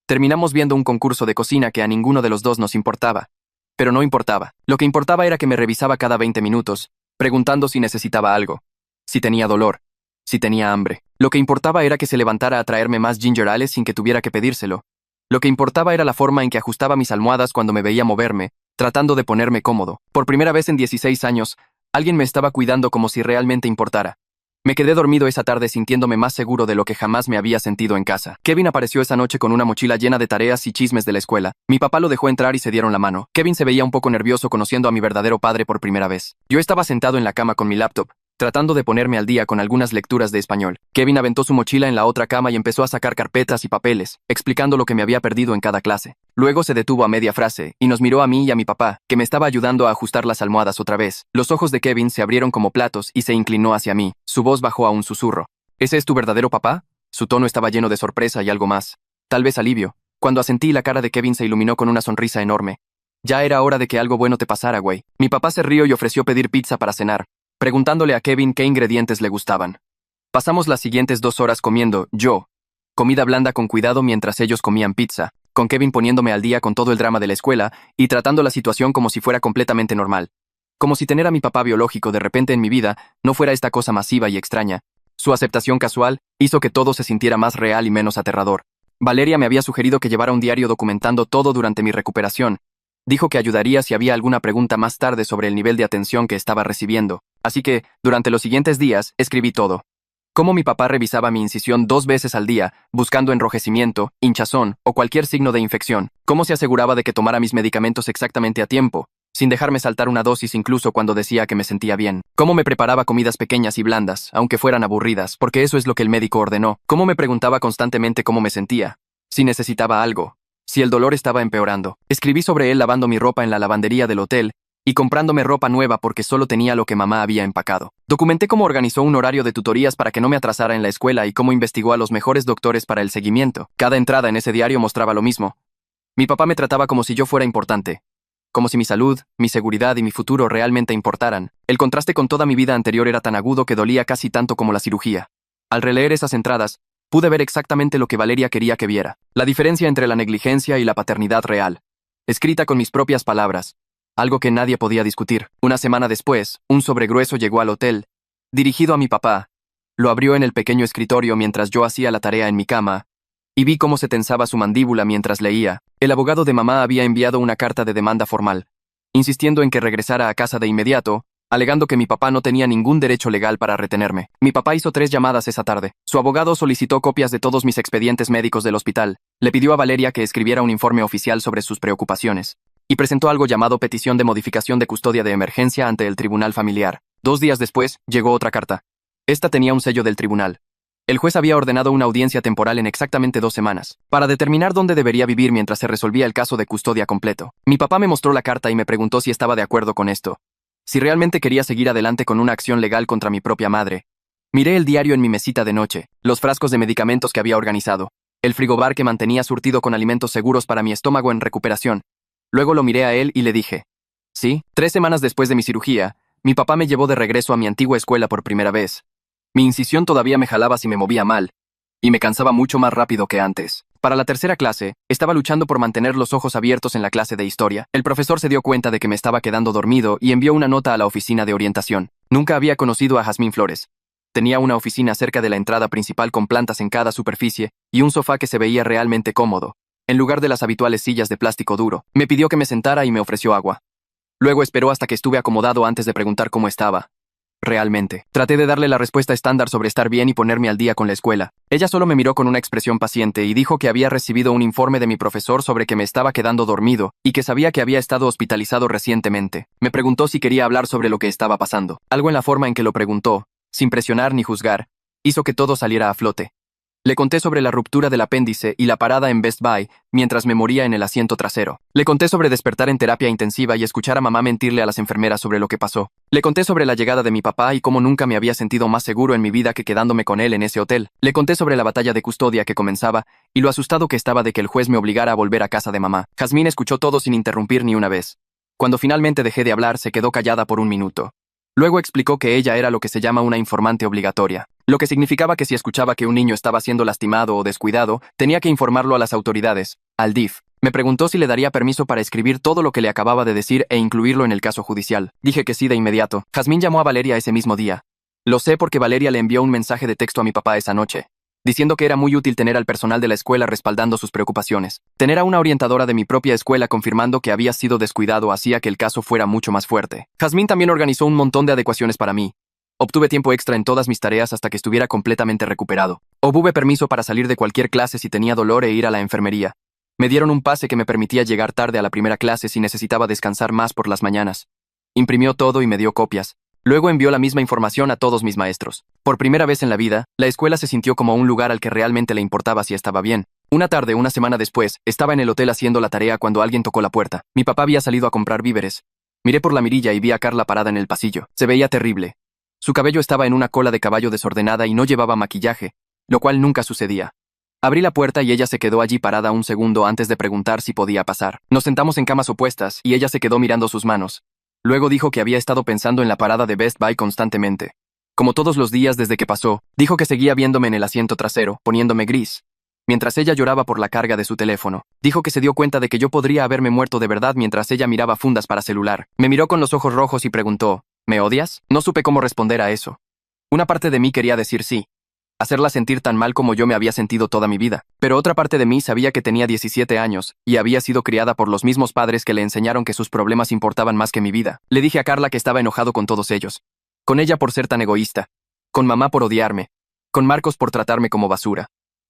Terminamos viendo un concurso de cocina que a ninguno de los dos nos importaba. Pero no importaba. Lo que importaba era que me revisaba cada 20 minutos, preguntando si necesitaba algo, si tenía dolor, si tenía hambre. Lo que importaba era que se levantara a traerme más ginger ale sin que tuviera que pedírselo. Lo que importaba era la forma en que ajustaba mis almohadas cuando me veía moverme, tratando de ponerme cómodo. Por primera vez en 16 años, alguien me estaba cuidando como si realmente importara. Me quedé dormido esa tarde sintiéndome más seguro de lo que jamás me había sentido en casa. Kevin apareció esa noche con una mochila llena de tareas y chismes de la escuela. Mi papá lo dejó entrar y se dieron la mano. Kevin se veía un poco nervioso conociendo a mi verdadero padre por primera vez. Yo estaba sentado en la cama con mi laptop, tratando de ponerme al día con algunas lecturas de español. Kevin aventó su mochila en la otra cama y empezó a sacar carpetas y papeles, explicando lo que me había perdido en cada clase. Luego se detuvo a media frase y nos miró a mí y a mi papá, que me estaba ayudando a ajustar las almohadas otra vez. Los ojos de Kevin se abrieron como platos y se inclinó hacia mí. Su voz bajó a un susurro. ¿Ese es tu verdadero papá? Su tono estaba lleno de sorpresa y algo más. Tal vez alivio. Cuando asentí, la cara de Kevin se iluminó con una sonrisa enorme. Ya era hora de que algo bueno te pasara, güey. Mi papá se rió y ofreció pedir pizza para cenar, preguntándole a Kevin qué ingredientes le gustaban. Pasamos las siguientes 2 horas comiendo, comida blanda con cuidado mientras ellos comían pizza, con Kevin poniéndome al día con todo el drama de la escuela y tratando la situación como si fuera completamente normal. Como si tener a mi papá biológico de repente en mi vida no fuera esta cosa masiva y extraña. Su aceptación casual hizo que todo se sintiera más real y menos aterrador. Valeria me había sugerido que llevara un diario documentando todo durante mi recuperación. Dijo que ayudaría si había alguna pregunta más tarde sobre el nivel de atención que estaba recibiendo. Así que, durante los siguientes días, escribí todo. Cómo mi papá revisaba mi incisión 2 veces al día, buscando enrojecimiento, hinchazón o cualquier signo de infección. Cómo se aseguraba de que tomara mis medicamentos exactamente a tiempo, sin dejarme saltar una dosis incluso cuando decía que me sentía bien. Cómo me preparaba comidas pequeñas y blandas, aunque fueran aburridas, porque eso es lo que el médico ordenó. Cómo me preguntaba constantemente cómo me sentía, si necesitaba algo, si el dolor estaba empeorando. Escribí sobre él lavando mi ropa en la lavandería del hotel y comprándome ropa nueva porque solo tenía lo que mamá había empacado. Documenté cómo organizó un horario de tutorías para que no me atrasara en la escuela y cómo investigó a los mejores doctores para el seguimiento. Cada entrada en ese diario mostraba lo mismo. Mi papá me trataba como si yo fuera importante, como si mi salud, mi seguridad y mi futuro realmente importaran. El contraste con toda mi vida anterior era tan agudo que dolía casi tanto como la cirugía. Al releer esas entradas, pude ver exactamente lo que Valeria quería que viera. La diferencia entre la negligencia y la paternidad real. Escrita con mis propias palabras. Algo que nadie podía discutir. Una semana después, un sobre grueso llegó al hotel, dirigido a mi papá. Lo abrió en el pequeño escritorio mientras yo hacía la tarea en mi cama, y vi cómo se tensaba su mandíbula mientras leía. El abogado de mamá había enviado una carta de demanda formal, insistiendo en que regresara a casa de inmediato, alegando que mi papá no tenía ningún derecho legal para retenerme. Mi papá hizo 3 llamadas esa tarde. Su abogado solicitó copias de todos mis expedientes médicos del hospital, le pidió a Valeria que escribiera un informe oficial sobre sus preocupaciones, y presentó algo llamado petición de modificación de custodia de emergencia ante el tribunal familiar. 2 días después, llegó otra carta. Esta tenía un sello del tribunal. El juez había ordenado una audiencia temporal en exactamente 2 semanas, para determinar dónde debería vivir mientras se resolvía el caso de custodia completo. Mi papá me mostró la carta y me preguntó si estaba de acuerdo con esto, si realmente quería seguir adelante con una acción legal contra mi propia madre. Miré el diario en mi mesita de noche, los frascos de medicamentos que había organizado, el frigobar que mantenía surtido con alimentos seguros para mi estómago en recuperación. Luego lo miré a él y le dije, sí, 3 semanas después de mi cirugía, mi papá me llevó de regreso a mi antigua escuela por primera vez. Mi incisión todavía me jalaba si me movía mal, y me cansaba mucho más rápido que antes. Para la tercera clase, estaba luchando por mantener los ojos abiertos en la clase de historia. El profesor se dio cuenta de que me estaba quedando dormido y envió una nota a la oficina de orientación. Nunca había conocido a Jazmín Flores. Tenía una oficina cerca de la entrada principal con plantas en cada superficie y un sofá que se veía realmente cómodo, en lugar de las habituales sillas de plástico duro. Me pidió que me sentara y me ofreció agua. Luego esperó hasta que estuve acomodado antes de preguntar cómo estaba. Realmente. Traté de darle la respuesta estándar sobre estar bien y ponerme al día con la escuela. Ella solo me miró con una expresión paciente y dijo que había recibido un informe de mi profesor sobre que me estaba quedando dormido y que sabía que había estado hospitalizado recientemente. Me preguntó si quería hablar sobre lo que estaba pasando. Algo en la forma en que lo preguntó, sin presionar ni juzgar, hizo que todo saliera a flote. Le conté sobre la ruptura del apéndice y la parada en Best Buy mientras me moría en el asiento trasero. Le conté sobre despertar en terapia intensiva y escuchar a mamá mentirle a las enfermeras sobre lo que pasó. Le conté sobre la llegada de mi papá y cómo nunca me había sentido más seguro en mi vida que quedándome con él en ese hotel. Le conté sobre la batalla de custodia que comenzaba y lo asustado que estaba de que el juez me obligara a volver a casa de mamá. Jazmín escuchó todo sin interrumpir ni una vez. Cuando finalmente dejé de hablar, se quedó callada por un minuto. Luego explicó que ella era lo que se llama una informante obligatoria, lo que significaba que si escuchaba que un niño estaba siendo lastimado o descuidado, tenía que informarlo a las autoridades, al DIF. Me preguntó si le daría permiso para escribir todo lo que le acababa de decir e incluirlo en el caso judicial. Dije que sí de inmediato. Jazmín llamó a Valeria ese mismo día. Lo sé porque Valeria le envió un mensaje de texto a mi papá esa noche, diciendo que era muy útil tener al personal de la escuela respaldando sus preocupaciones. Tener a una orientadora de mi propia escuela confirmando que había sido descuidado hacía que el caso fuera mucho más fuerte. Jazmín también organizó un montón de adecuaciones para mí. Obtuve tiempo extra en todas mis tareas hasta que estuviera completamente recuperado. Obtuve permiso para salir de cualquier clase si tenía dolor e ir a la enfermería. Me dieron un pase que me permitía llegar tarde a la primera clase si necesitaba descansar más por las mañanas. Imprimió todo y me dio copias. Luego envió la misma información a todos mis maestros. Por primera vez en la vida, la escuela se sintió como un lugar al que realmente le importaba si estaba bien. Una tarde, una semana después, estaba en el hotel haciendo la tarea cuando alguien tocó la puerta. Mi papá había salido a comprar víveres. Miré por la mirilla y vi a Carla parada en el pasillo. Se veía terrible. Su cabello estaba en una cola de caballo desordenada y no llevaba maquillaje, lo cual nunca sucedía. Abrí la puerta y ella se quedó allí parada un segundo antes de preguntar si podía pasar. Nos sentamos en camas opuestas y ella se quedó mirando sus manos. Luego dijo que había estado pensando en la parada de Best Buy constantemente. Como todos los días desde que pasó, dijo que seguía viéndome en el asiento trasero, poniéndome gris, mientras ella lloraba por la carga de su teléfono. Dijo que se dio cuenta de que yo podría haberme muerto de verdad mientras ella miraba fundas para celular. Me miró con los ojos rojos y preguntó, ¿me odias? No supe cómo responder a eso. Una parte de mí quería decir sí, hacerla sentir tan mal como yo me había sentido toda mi vida. Pero otra parte de mí sabía que tenía 17 años y había sido criada por los mismos padres que le enseñaron que sus problemas importaban más que mi vida. Le dije a Carla que estaba enojado con todos ellos. Con ella por ser tan egoísta. Con mamá por odiarme. Con Marcos por tratarme como basura.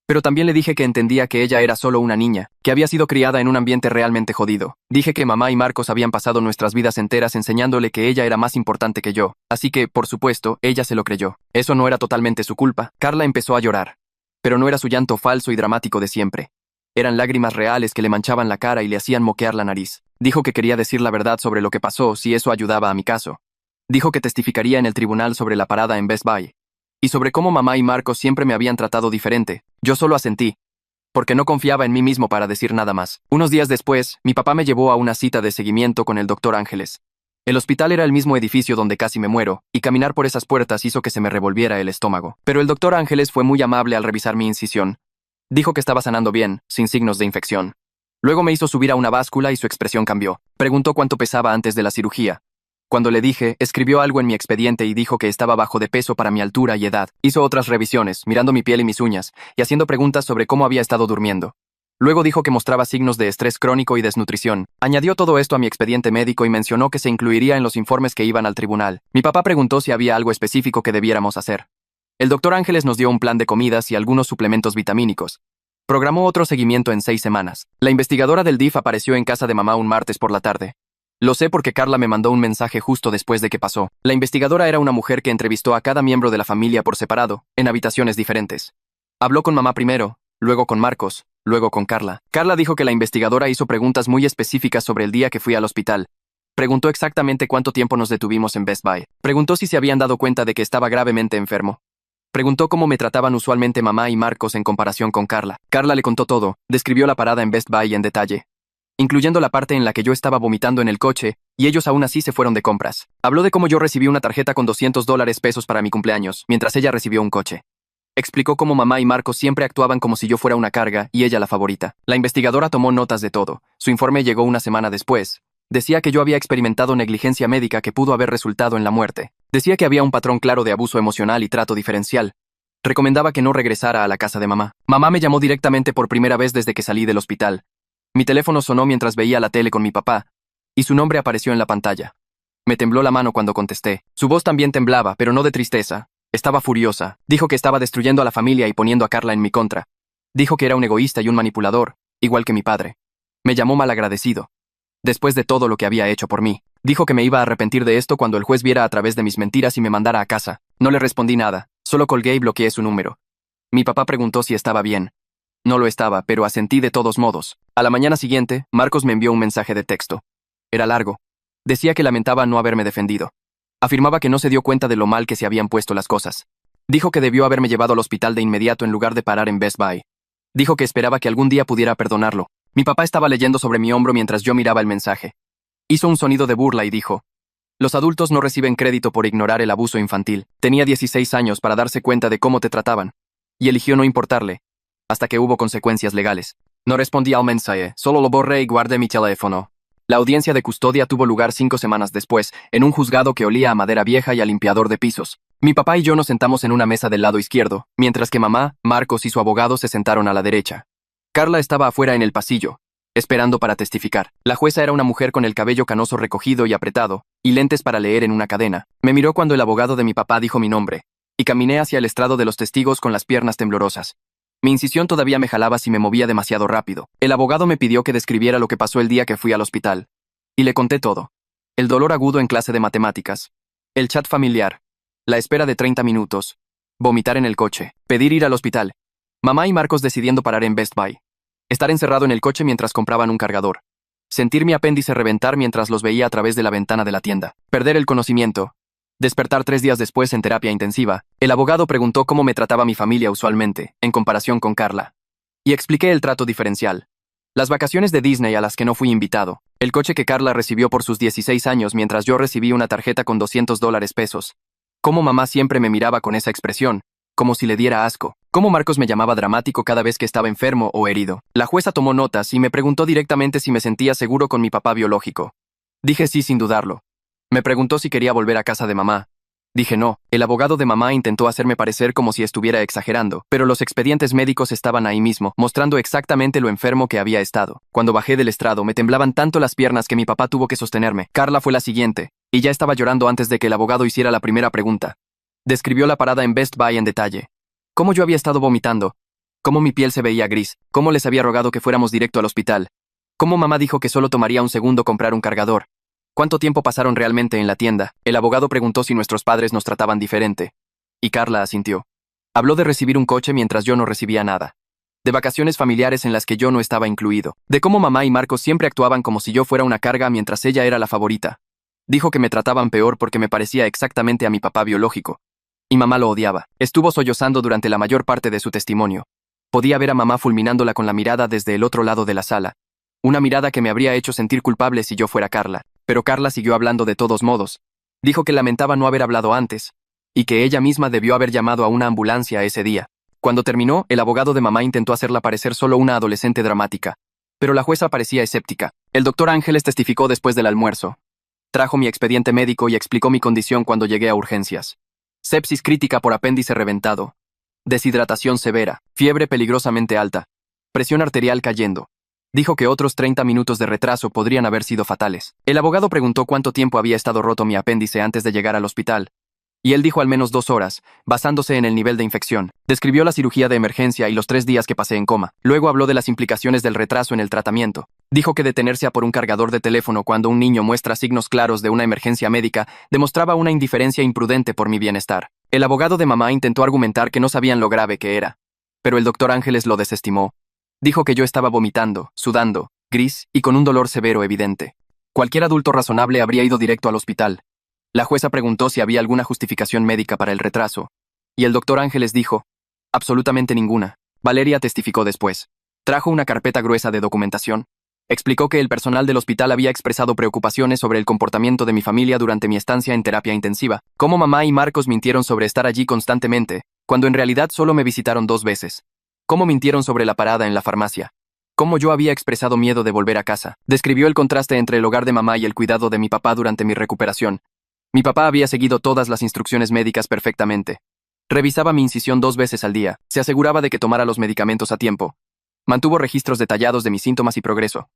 Pero también le dije que entendía que ella era solo una niña, que había sido criada en un ambiente realmente jodido. Dije que mamá y Marcos habían pasado nuestras vidas enteras enseñándole que ella era más importante que yo. Así que, por supuesto, ella se lo creyó. Eso no era totalmente su culpa. Carla empezó a llorar. Pero no era su llanto falso y dramático de siempre. Eran lágrimas reales que le manchaban la cara y le hacían moquear la nariz. Dijo que quería decir la verdad sobre lo que pasó si eso ayudaba a mi caso. Dijo que testificaría en el tribunal sobre la parada en Best Buy. Y sobre cómo mamá y Marcos siempre me habían tratado diferente. Yo solo asentí, porque no confiaba en mí mismo para decir nada más. Unos días después, mi papá me llevó a una cita de seguimiento con el doctor Ángeles. El hospital era el mismo edificio donde casi me muero, y caminar por esas puertas hizo que se me revolviera el estómago. Pero el doctor Ángeles fue muy amable al revisar mi incisión. Dijo que estaba sanando bien, sin signos de infección. Luego me hizo subir a una báscula y su expresión cambió. Preguntó cuánto pesaba antes de la cirugía. Cuando le dije, escribió algo en mi expediente y dijo que estaba bajo de peso para mi altura y edad. Hizo otras revisiones, mirando mi piel y mis uñas, y haciendo preguntas sobre cómo había estado durmiendo. Luego dijo que mostraba signos de estrés crónico y desnutrición. Añadió todo esto a mi expediente médico y mencionó que se incluiría en los informes que iban al tribunal. Mi papá preguntó si había algo específico que debiéramos hacer. El doctor Ángeles nos dio un plan de comidas y algunos suplementos vitamínicos. Programó otro seguimiento en 6 semanas. La investigadora del DIF apareció en casa de mamá un martes por la tarde. Lo sé porque Carla me mandó un mensaje justo después de que pasó. La investigadora era una mujer que entrevistó a cada miembro de la familia por separado, en habitaciones diferentes. Habló con mamá primero, luego con Marcos, luego con Carla. Carla dijo que la investigadora hizo preguntas muy específicas sobre el día que fui al hospital. Preguntó exactamente cuánto tiempo nos detuvimos en Best Buy. Preguntó si se habían dado cuenta de que estaba gravemente enfermo. Preguntó cómo me trataban usualmente mamá y Marcos en comparación con Carla. Carla le contó todo, describió la parada en Best Buy en detalle, incluyendo la parte en la que yo estaba vomitando en el coche, y ellos aún así se fueron de compras. Habló de cómo yo recibí una tarjeta con $200 para mi cumpleaños, mientras ella recibió un coche. Explicó cómo mamá y Marcos siempre actuaban como si yo fuera una carga y ella la favorita. La investigadora tomó notas de todo. Su informe llegó una semana después. Decía que yo había experimentado negligencia médica que pudo haber resultado en la muerte. Decía que había un patrón claro de abuso emocional y trato diferencial. Recomendaba que no regresara a la casa de mamá. Mamá me llamó directamente por primera vez desde que salí del hospital. Mi teléfono sonó mientras veía la tele con mi papá, y su nombre apareció en la pantalla. Me tembló la mano cuando contesté. Su voz también temblaba, pero no de tristeza. Estaba furiosa. Dijo que estaba destruyendo a la familia y poniendo a Carla en mi contra. Dijo que era un egoísta y un manipulador, igual que mi padre. Me llamó malagradecido. Después de todo lo que había hecho por mí, dijo que me iba a arrepentir de esto cuando el juez viera a través de mis mentiras y me mandara a casa. No le respondí nada, solo colgué y bloqueé su número. Mi papá preguntó si estaba bien. No lo estaba, pero asentí de todos modos. A la mañana siguiente, Marcos me envió un mensaje de texto. Era largo. Decía que lamentaba no haberme defendido. Afirmaba que no se dio cuenta de lo mal que se habían puesto las cosas. Dijo que debió haberme llevado al hospital de inmediato en lugar de parar en Best Buy. Dijo que esperaba que algún día pudiera perdonarlo. Mi papá estaba leyendo sobre mi hombro mientras yo miraba el mensaje. Hizo un sonido de burla y dijo: los adultos no reciben crédito por ignorar el abuso infantil. Tenía 16 años para darse cuenta de cómo te trataban. Y eligió no importarle, hasta que hubo consecuencias legales. No respondí al mensaje, solo lo borré y guardé mi teléfono. La audiencia de custodia tuvo lugar 5 semanas después, en un juzgado que olía a madera vieja y a limpiador de pisos. Mi papá y yo nos sentamos en una mesa del lado izquierdo, mientras que mamá, Marcos y su abogado se sentaron a la derecha. Carla estaba afuera en el pasillo, esperando para testificar. La jueza era una mujer con el cabello canoso recogido y apretado, y lentes para leer en una cadena. Me miró cuando el abogado de mi papá dijo mi nombre, y caminé hacia el estrado de los testigos con las piernas temblorosas. Mi incisión todavía me jalaba si me movía demasiado rápido. El abogado me pidió que describiera lo que pasó el día que fui al hospital. Y le conté todo. El dolor agudo en clase de matemáticas. El chat familiar. La espera de 30 minutos. Vomitar en el coche. Pedir ir al hospital. Mamá y Marcos decidiendo parar en Best Buy. Estar encerrado en el coche mientras compraban un cargador. Sentir mi apéndice reventar mientras los veía a través de la ventana de la tienda. Perder el conocimiento. Despertar 3 días después en terapia intensiva. El abogado preguntó cómo me trataba mi familia usualmente, en comparación con Carla. Y expliqué el trato diferencial. Las vacaciones de Disney a las que no fui invitado. El coche que Carla recibió por sus 16 años mientras yo recibí una tarjeta con $200 pesos. Cómo mamá siempre me miraba con esa expresión, como si le diera asco. Cómo Marcos me llamaba dramático cada vez que estaba enfermo o herido. La jueza tomó notas y me preguntó directamente si me sentía seguro con mi papá biológico. Dije sí sin dudarlo. Me preguntó si quería volver a casa de mamá. Dije no. El abogado de mamá intentó hacerme parecer como si estuviera exagerando, pero los expedientes médicos estaban ahí mismo, mostrando exactamente lo enfermo que había estado. Cuando bajé del estrado me temblaban tanto las piernas que mi papá tuvo que sostenerme. Carla fue la siguiente, y ya estaba llorando antes de que el abogado hiciera la primera pregunta. Describió la parada en Best Buy en detalle. Cómo yo había estado vomitando. Cómo mi piel se veía gris. Cómo les había rogado que fuéramos directo al hospital. Cómo mamá dijo que solo tomaría un segundo comprar un cargador. ¿Cuánto tiempo pasaron realmente en la tienda? El abogado preguntó si nuestros padres nos trataban diferente. Y Carla asintió. Habló de recibir un coche mientras yo no recibía nada. De vacaciones familiares en las que yo no estaba incluido. De cómo mamá y Marcos siempre actuaban como si yo fuera una carga mientras ella era la favorita. Dijo que me trataban peor porque me parecía exactamente a mi papá biológico. Y mamá lo odiaba. Estuvo sollozando durante la mayor parte de su testimonio. Podía ver a mamá fulminándola con la mirada desde el otro lado de la sala. Una mirada que me habría hecho sentir culpable si yo fuera Carla. Pero Carla siguió hablando de todos modos. Dijo que lamentaba no haber hablado antes, y que ella misma debió haber llamado a una ambulancia ese día. Cuando terminó, el abogado de mamá intentó hacerla parecer solo una adolescente dramática. Pero la jueza parecía escéptica. El doctor Ángeles testificó después del almuerzo. Trajo mi expediente médico y explicó mi condición cuando llegué a urgencias. Sepsis crítica por apéndice reventado. Deshidratación severa. Fiebre peligrosamente alta. Presión arterial cayendo. Dijo que otros 30 minutos de retraso podrían haber sido fatales. El abogado preguntó cuánto tiempo había estado roto mi apéndice antes de llegar al hospital. Y él dijo al menos 2 horas, basándose en el nivel de infección. Describió la cirugía de emergencia y los 3 días que pasé en coma. Luego habló de las implicaciones del retraso en el tratamiento. Dijo que detenerse a por un cargador de teléfono cuando un niño muestra signos claros de una emergencia médica demostraba una indiferencia imprudente por mi bienestar. El abogado de mamá intentó argumentar que no sabían lo grave que era. Pero el doctor Ángeles lo desestimó. Dijo que yo estaba vomitando, sudando, gris y con un dolor severo evidente. Cualquier adulto razonable habría ido directo al hospital. La jueza preguntó si había alguna justificación médica para el retraso. Y el doctor Ángeles dijo, absolutamente ninguna. Valeria testificó después. Trajo una carpeta gruesa de documentación. Explicó que el personal del hospital había expresado preocupaciones sobre el comportamiento de mi familia durante mi estancia en terapia intensiva. Cómo mamá y Marcos mintieron sobre estar allí constantemente. cuando en realidad solo me visitaron 2 veces. Cómo mintieron sobre la parada en la farmacia. Cómo yo había expresado miedo de volver a casa. Describió el contraste entre el hogar de mamá y el cuidado de mi papá durante mi recuperación. Mi papá había seguido todas las instrucciones médicas perfectamente. Revisaba mi incisión 2 veces al día, se aseguraba de que tomara los medicamentos a tiempo. Mantuvo registros detallados de mis síntomas y progreso.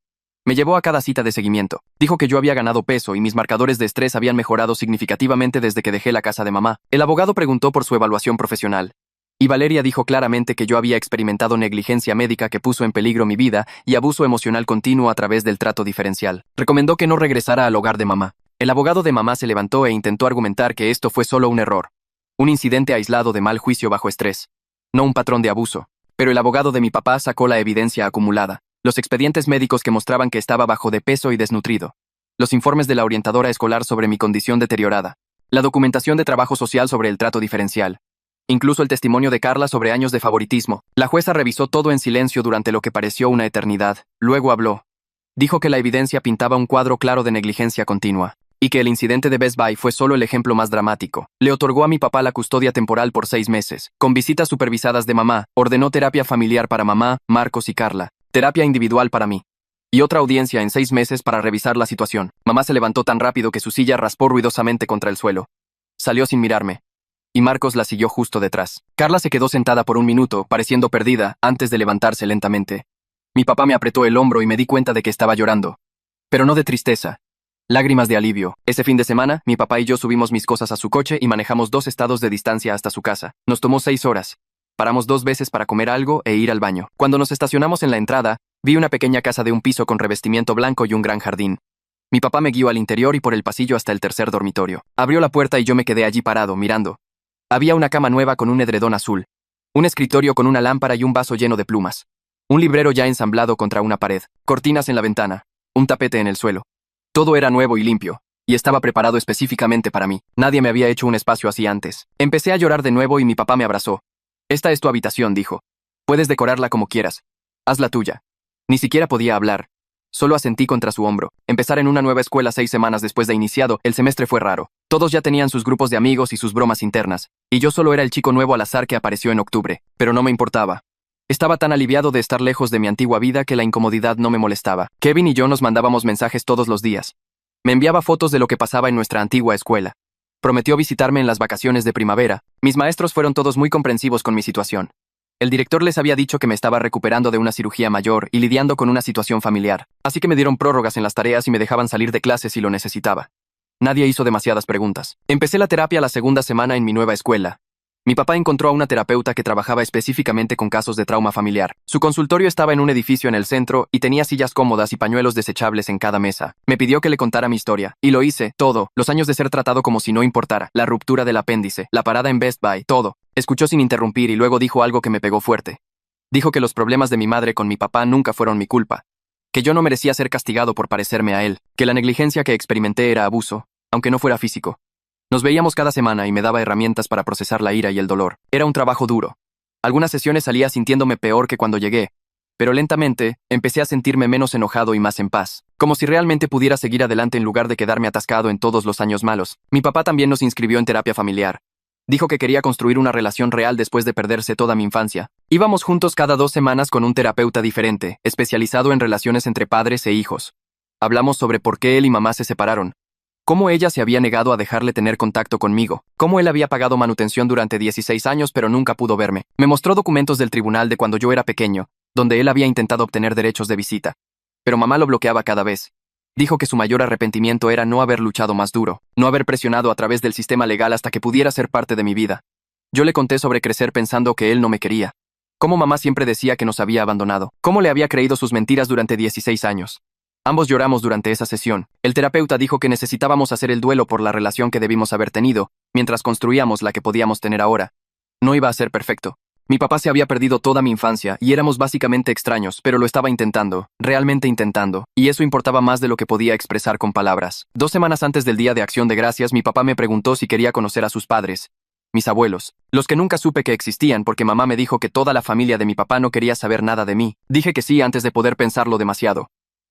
Me llevó a cada cita de seguimiento. Dijo que yo había ganado peso y mis marcadores de estrés habían mejorado significativamente desde que dejé la casa de mamá. El abogado preguntó por su evaluación profesional. Y Valeria dijo claramente que yo había experimentado negligencia médica que puso en peligro mi vida y abuso emocional continuo a través del trato diferencial. Recomendó que no regresara al hogar de mamá. El abogado de mamá se levantó e intentó argumentar que esto fue solo un error. Un incidente aislado de mal juicio bajo estrés. No un patrón de abuso. Pero el abogado de mi papá sacó la evidencia acumulada. Los expedientes médicos que mostraban que estaba bajo de peso y desnutrido. Los informes de la orientadora escolar sobre mi condición deteriorada. La documentación de trabajo social sobre el trato diferencial. Incluso el testimonio de Carla sobre años de favoritismo. La jueza revisó todo en silencio durante lo que pareció una eternidad. Luego habló. Dijo que la evidencia pintaba un cuadro claro de negligencia continua. Y que el incidente de Best Buy fue solo el ejemplo más dramático. Le otorgó a mi papá la custodia temporal por 6 meses. Con visitas supervisadas de mamá, ordenó terapia familiar para mamá, Marcos y Carla. Terapia individual para mí. Y otra audiencia en 6 meses para revisar la situación. Mamá se levantó tan rápido que su silla raspó ruidosamente contra el suelo. Salió sin mirarme. Y Marcos la siguió justo detrás. Carla se quedó sentada por un minuto, pareciendo perdida, antes de levantarse lentamente. Mi papá me apretó el hombro y me di cuenta de que estaba llorando. Pero no de tristeza. Lágrimas de alivio. Ese fin de semana, mi papá y yo subimos mis cosas a su coche y manejamos 2 estados de distancia hasta su casa. Nos tomó 6 horas. Paramos 2 veces para comer algo e ir al baño. Cuando nos estacionamos en la entrada, vi una pequeña casa de un piso con revestimiento blanco y un gran jardín. Mi papá me guió al interior y por el pasillo hasta el tercer dormitorio. Abrió la puerta y yo me quedé allí parado, mirando. Había una cama nueva con un edredón azul. Un escritorio con una lámpara y un vaso lleno de plumas. Un librero ya ensamblado contra una pared. Cortinas en la ventana. Un tapete en el suelo. Todo era nuevo y limpio. Y estaba preparado específicamente para mí. Nadie me había hecho un espacio así antes. Empecé a llorar de nuevo y mi papá me abrazó. Esta es tu habitación, dijo. Puedes decorarla como quieras. Haz la tuya. Ni siquiera podía hablar. Solo asentí contra su hombro. Empezar en una nueva escuela 6 semanas después de iniciado, el semestre fue raro. Todos ya tenían sus grupos de amigos y sus bromas internas. Y yo solo era el chico nuevo al azar que apareció en octubre. Pero no me importaba. Estaba tan aliviado de estar lejos de mi antigua vida que la incomodidad no me molestaba. Kevin y yo nos mandábamos mensajes todos los días. Me enviaba fotos de lo que pasaba en nuestra antigua escuela. Prometió visitarme en las vacaciones de primavera. Mis maestros fueron todos muy comprensivos con mi situación. El director les había dicho que me estaba recuperando de una cirugía mayor y lidiando con una situación familiar, así que me dieron prórrogas en las tareas y me dejaban salir de clase si lo necesitaba. Nadie hizo demasiadas preguntas. Empecé la terapia la segunda semana en mi nueva escuela. Mi papá encontró a una terapeuta que trabajaba específicamente con casos de trauma familiar. Su consultorio estaba en un edificio en el centro y tenía sillas cómodas y pañuelos desechables en cada mesa. Me pidió que le contara mi historia, y lo hice, todo, los años de ser tratado como si no importara, la ruptura del apéndice, la parada en Best Buy, todo. Escuchó sin interrumpir y luego dijo algo que me pegó fuerte. Dijo que los problemas de mi madre con mi papá nunca fueron mi culpa, que yo no merecía ser castigado por parecerme a él, que la negligencia que experimenté era abuso, aunque no fuera físico. Nos veíamos cada semana y me daba herramientas para procesar la ira y el dolor. Era un trabajo duro. Algunas sesiones salía sintiéndome peor que cuando llegué, pero lentamente empecé a sentirme menos enojado y más en paz, como si realmente pudiera seguir adelante en lugar de quedarme atascado en todos los años malos. Mi papá también nos inscribió en terapia familiar. Dijo que quería construir una relación real después de perderse toda mi infancia. Íbamos juntos cada 2 semanas con un terapeuta diferente, especializado en relaciones entre padres e hijos. Hablamos sobre por qué él y mamá se separaron. Cómo ella se había negado a dejarle tener contacto conmigo. Cómo él había pagado manutención durante 16 años pero nunca pudo verme. Me mostró documentos del tribunal de cuando yo era pequeño, donde él había intentado obtener derechos de visita. Pero mamá lo bloqueaba cada vez. Dijo que su mayor arrepentimiento era no haber luchado más duro, no haber presionado a través del sistema legal hasta que pudiera ser parte de mi vida. Yo le conté sobre crecer pensando que él no me quería. Cómo mamá siempre decía que nos había abandonado. Cómo le había creído sus mentiras durante 16 años. Ambos lloramos durante esa sesión. El terapeuta dijo que necesitábamos hacer el duelo por la relación que debimos haber tenido, mientras construíamos la que podíamos tener ahora. No iba a ser perfecto. Mi papá se había perdido toda mi infancia y éramos básicamente extraños, pero lo estaba intentando, realmente intentando, y eso importaba más de lo que podía expresar con palabras. 2 semanas antes del Día de Acción de Gracias, mi papá me preguntó si quería conocer a sus padres, mis abuelos, los que nunca supe que existían porque mamá me dijo que toda la familia de mi papá no quería saber nada de mí. Dije que sí antes de poder pensarlo demasiado.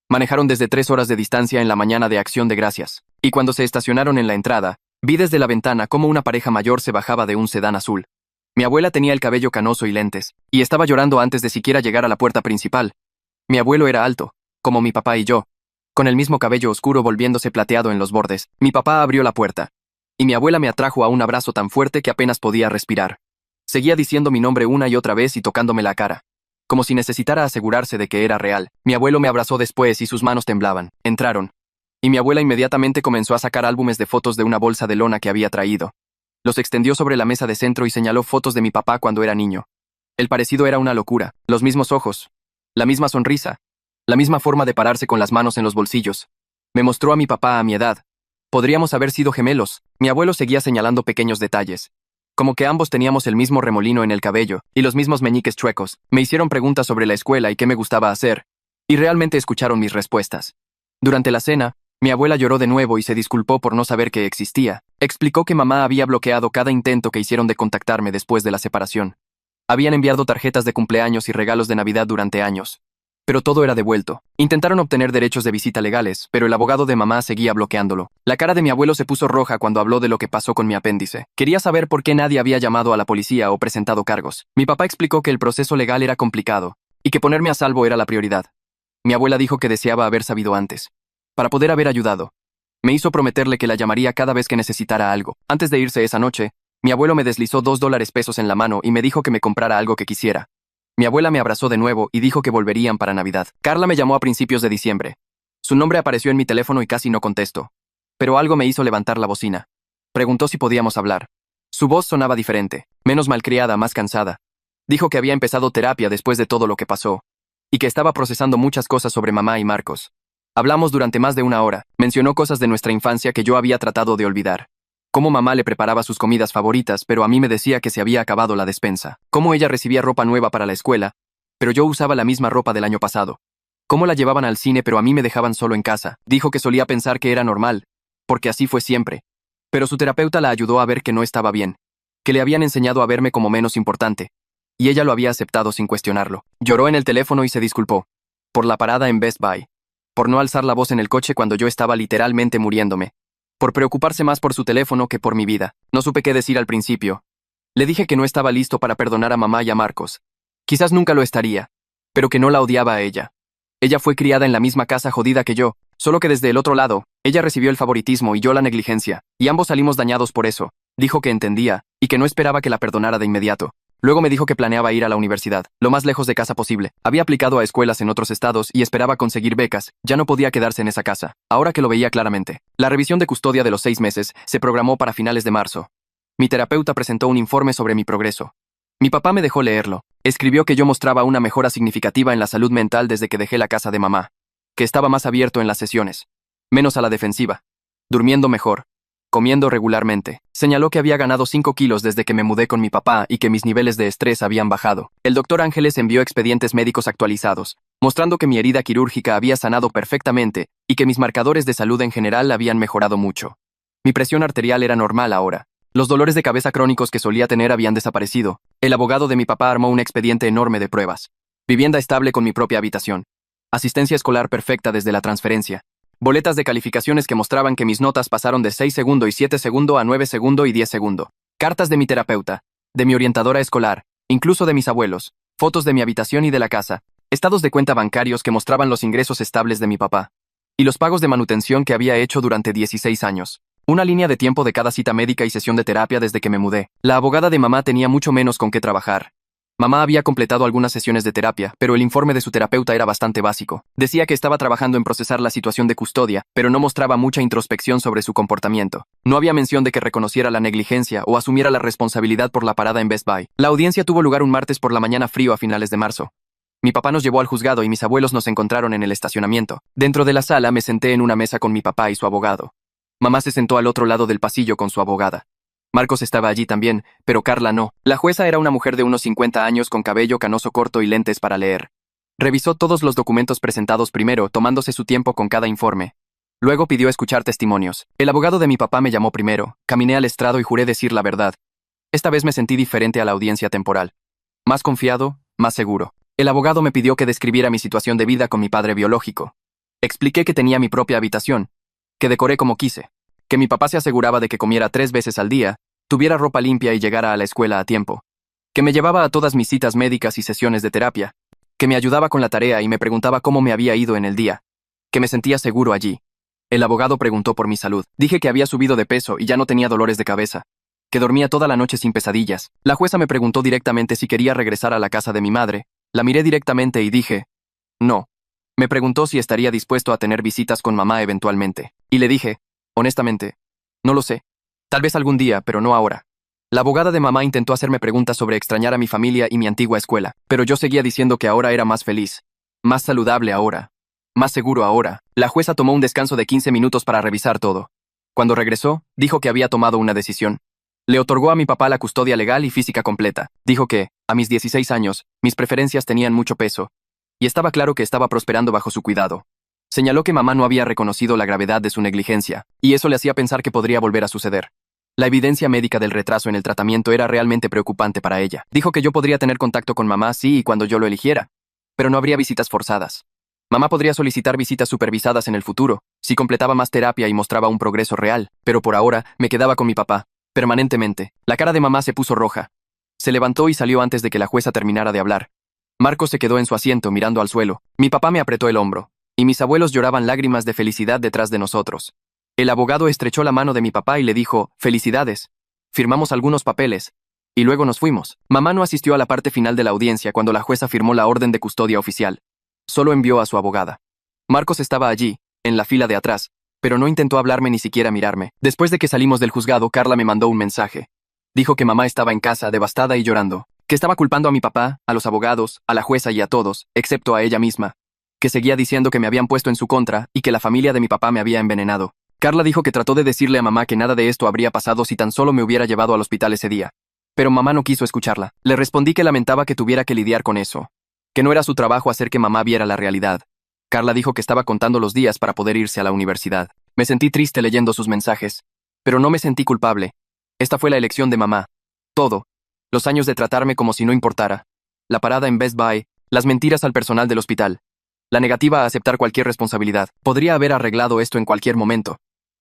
Manejaron desde 3 horas de distancia en la mañana de Acción de Gracias, y cuando se estacionaron en la entrada, vi desde la ventana cómo una pareja mayor se bajaba de un sedán azul. Mi abuela tenía el cabello canoso y lentes, y estaba llorando antes de siquiera llegar a la puerta principal. Mi abuelo era alto, como mi papá y yo, con el mismo cabello oscuro volviéndose plateado en los bordes. Mi papá abrió la puerta, y mi abuela me atrajo a un abrazo tan fuerte que apenas podía respirar. Seguía diciendo mi nombre una y otra vez y tocándome la cara, como si necesitara asegurarse de que era real. Mi abuelo me abrazó después y sus manos temblaban. Entraron, y mi abuela inmediatamente comenzó a sacar álbumes de fotos de una bolsa de lona que había traído. Los extendió sobre la mesa de centro y señaló fotos de mi papá cuando era niño. El parecido era una locura, los mismos ojos, la misma sonrisa, la misma forma de pararse con las manos en los bolsillos. Me mostró a mi papá a mi edad. Podríamos haber sido gemelos. Mi abuelo seguía señalando pequeños detalles, como que ambos teníamos el mismo remolino en el cabello y los mismos meñiques chuecos. Me hicieron preguntas sobre la escuela y qué me gustaba hacer, y realmente escucharon mis respuestas. Durante la cena, mi abuela lloró de nuevo y se disculpó por no saber que existía. Explicó que mamá había bloqueado cada intento que hicieron de contactarme después de la separación. Habían enviado tarjetas de cumpleaños y regalos de Navidad durante años, pero todo era devuelto. Intentaron obtener derechos de visita legales, pero el abogado de mamá seguía bloqueándolo. La cara de mi abuelo se puso roja cuando habló de lo que pasó con mi apéndice. Quería saber por qué nadie había llamado a la policía o presentado cargos. Mi papá explicó que el proceso legal era complicado y que ponerme a salvo era la prioridad. Mi abuela dijo que deseaba haber sabido antes, para poder haber ayudado. Me hizo prometerle que la llamaría cada vez que necesitara algo. Antes de irse esa noche, mi abuelo me deslizó $2 en la mano y me dijo que me comprara algo que quisiera. Mi abuela me abrazó de nuevo y dijo que volverían para Navidad. Carla me llamó a principios de diciembre. Su nombre apareció en mi teléfono y casi no contesto. Pero algo me hizo levantar la bocina. Preguntó si podíamos hablar. Su voz sonaba diferente, menos malcriada, más cansada. Dijo que había empezado terapia después de todo lo que pasó, y que estaba procesando muchas cosas sobre mamá y Marcos. Hablamos durante más de una hora. Mencionó cosas de nuestra infancia que yo había tratado de olvidar. Cómo mamá le preparaba sus comidas favoritas, pero a mí me decía que se había acabado la despensa. Cómo ella recibía ropa nueva para la escuela, pero yo usaba la misma ropa del año pasado. Cómo la llevaban al cine, pero a mí me dejaban solo en casa. Dijo que solía pensar que era normal, porque así fue siempre. Pero su terapeuta la ayudó a ver que no estaba bien, que le habían enseñado a verme como menos importante, y ella lo había aceptado sin cuestionarlo. Lloró en el teléfono y se disculpó por la parada en Best Buy, por no alzar la voz en el coche cuando yo estaba literalmente muriéndome, por preocuparse más por su teléfono que por mi vida. No supe qué decir al principio. Le dije que no estaba listo para perdonar a mamá y a Marcos. Quizás nunca lo estaría, pero que no la odiaba a ella. Ella fue criada en la misma casa jodida que yo, solo que desde el otro lado, ella recibió el favoritismo y yo la negligencia, y ambos salimos dañados por eso. Dijo que entendía, y que no esperaba que la perdonara de inmediato. Luego me dijo que planeaba ir a la universidad, lo más lejos de casa posible. Había aplicado a escuelas en otros estados y esperaba conseguir becas. Ya no podía quedarse en esa casa, ahora que lo veía claramente. La revisión de custodia de los 6 meses se programó para finales de marzo. Mi terapeuta presentó un informe sobre mi progreso. Mi papá me dejó leerlo. Escribió que yo mostraba una mejora significativa en la salud mental desde que dejé la casa de mamá, que estaba más abierto en las sesiones, menos a la defensiva, durmiendo mejor, comiendo regularmente. Señaló que había ganado 5 kilos desde que me mudé con mi papá y que mis niveles de estrés habían bajado. El doctor Ángeles envió expedientes médicos actualizados, mostrando que mi herida quirúrgica había sanado perfectamente y que mis marcadores de salud en general habían mejorado mucho. Mi presión arterial era normal ahora. Los dolores de cabeza crónicos que solía tener habían desaparecido. El abogado de mi papá armó un expediente enorme de pruebas. Vivienda estable con mi propia habitación. Asistencia escolar perfecta desde la transferencia. Boletas de calificaciones que mostraban que mis notas pasaron de 6 segundo y 7 segundo a 9 segundo y 10 segundo. Cartas de mi terapeuta, de mi orientadora escolar, incluso de mis abuelos, fotos de mi habitación y de la casa, estados de cuenta bancarios que mostraban los ingresos estables de mi papá, y los pagos de manutención que había hecho durante 16 años. Una línea de tiempo de cada cita médica y sesión de terapia desde que me mudé. La abogada de mamá tenía mucho menos con qué trabajar. Mamá había completado algunas sesiones de terapia, pero el informe de su terapeuta era bastante básico. Decía que estaba trabajando en procesar la situación de custodia, pero no mostraba mucha introspección sobre su comportamiento. No había mención de que reconociera la negligencia o asumiera la responsabilidad por la parada en Best Buy. La audiencia tuvo lugar un martes por la mañana frío a finales de marzo. Mi papá nos llevó al juzgado y mis abuelos nos encontraron en el estacionamiento. Dentro de la sala me senté en una mesa con mi papá y su abogado. Mamá se sentó al otro lado del pasillo con su abogada. Marcos estaba allí también, pero Carla no. La jueza era una mujer de unos 50 años con cabello canoso corto y lentes para leer. Revisó todos los documentos presentados primero, tomándose su tiempo con cada informe. Luego pidió escuchar testimonios. El abogado de mi papá me llamó primero, caminé al estrado y juré decir la verdad. Esta vez me sentí diferente a la audiencia temporal. Más confiado, más seguro. El abogado me pidió que describiera mi situación de vida con mi padre biológico. Expliqué que tenía mi propia habitación, que decoré como quise, que mi papá se aseguraba de que comiera 3 veces al día, tuviera ropa limpia y llegara a la escuela a tiempo, que me llevaba a todas mis citas médicas y sesiones de terapia, que me ayudaba con la tarea y me preguntaba cómo me había ido en el día, que me sentía seguro allí. El abogado preguntó por mi salud. Dije que había subido de peso y ya no tenía dolores de cabeza, que dormía toda la noche sin pesadillas. La jueza me preguntó directamente si quería regresar a la casa de mi madre. La miré directamente y dije, no. Me preguntó si estaría dispuesto a tener visitas con mamá eventualmente. Y le dije, honestamente, no lo sé. Tal vez algún día, pero no ahora. La abogada de mamá intentó hacerme preguntas sobre extrañar a mi familia y mi antigua escuela, pero yo seguía diciendo que ahora era más feliz, más saludable ahora, más seguro ahora. La jueza tomó un descanso de 15 minutos para revisar todo. Cuando regresó, dijo que había tomado una decisión. Le otorgó a mi papá la custodia legal y física completa. Dijo que, a mis 16 años, mis preferencias tenían mucho peso, y estaba claro que estaba prosperando bajo su cuidado. Señaló que mamá no había reconocido la gravedad de su negligencia, y eso le hacía pensar que podría volver a suceder. La evidencia médica del retraso en el tratamiento era realmente preocupante para ella. Dijo que yo podría tener contacto con mamá sí y cuando yo lo eligiera, pero no habría visitas forzadas. Mamá podría solicitar visitas supervisadas en el futuro, si completaba más terapia y mostraba un progreso real, pero por ahora me quedaba con mi papá, permanentemente. La cara de mamá se puso roja. Se levantó y salió antes de que la jueza terminara de hablar. Marcos se quedó en su asiento mirando al suelo. Mi papá me apretó el hombro, y mis abuelos lloraban lágrimas de felicidad detrás de nosotros. El abogado estrechó la mano de mi papá y le dijo, felicidades. Firmamos algunos papeles, y luego nos fuimos. Mamá no asistió a la parte final de la audiencia cuando la jueza firmó la orden de custodia oficial. Solo envió a su abogada. Marcos estaba allí, en la fila de atrás, pero no intentó hablarme ni siquiera mirarme. Después de que salimos del juzgado, Carla me mandó un mensaje. Dijo que mamá estaba en casa, devastada y llorando, que estaba culpando a mi papá, a los abogados, a la jueza y a todos, excepto a ella misma, que seguía diciendo que me habían puesto en su contra y que la familia de mi papá me había envenenado. Carla dijo que trató de decirle a mamá que nada de esto habría pasado si tan solo me hubiera llevado al hospital ese día. Pero mamá no quiso escucharla. Le respondí que lamentaba que tuviera que lidiar con eso, que no era su trabajo hacer que mamá viera la realidad. Carla dijo que estaba contando los días para poder irse a la universidad. Me sentí triste leyendo sus mensajes, pero no me sentí culpable. Esta fue la elección de mamá. Todo. Los años de tratarme como si no importara. La parada en Best Buy, las mentiras al personal del hospital. La negativa a aceptar cualquier responsabilidad. Podría haber arreglado esto en cualquier momento,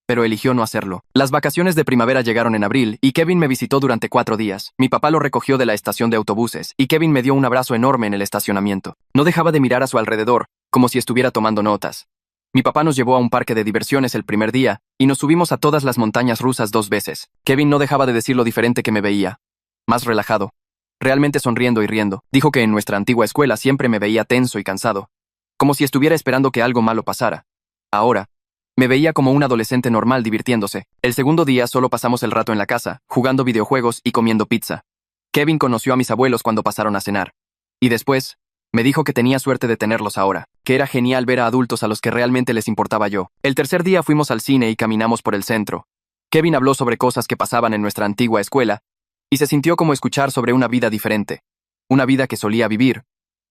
pero eligió no hacerlo. Las vacaciones de primavera llegaron en abril y Kevin me visitó durante 4 días. Mi papá lo recogió de la estación de autobuses y Kevin me dio un abrazo enorme en el estacionamiento. No dejaba de mirar a su alrededor, como si estuviera tomando notas. Mi papá nos llevó a un parque de diversiones el primer día y nos subimos a todas las montañas rusas 2 veces. Kevin no dejaba de decir lo diferente que me veía. Más relajado. Realmente sonriendo y riendo. Dijo que en nuestra antigua escuela siempre me veía tenso y cansado, como si estuviera esperando que algo malo pasara. Ahora, me veía como un adolescente normal divirtiéndose. El segundo día solo pasamos el rato en la casa, jugando videojuegos y comiendo pizza. Kevin conoció a mis abuelos cuando pasaron a cenar. Y después, me dijo que tenía suerte de tenerlos ahora, que era genial ver a adultos a los que realmente les importaba yo. El tercer día fuimos al cine y caminamos por el centro. Kevin habló sobre cosas que pasaban en nuestra antigua escuela, y se sintió como escuchar sobre una vida diferente. Una vida que solía vivir,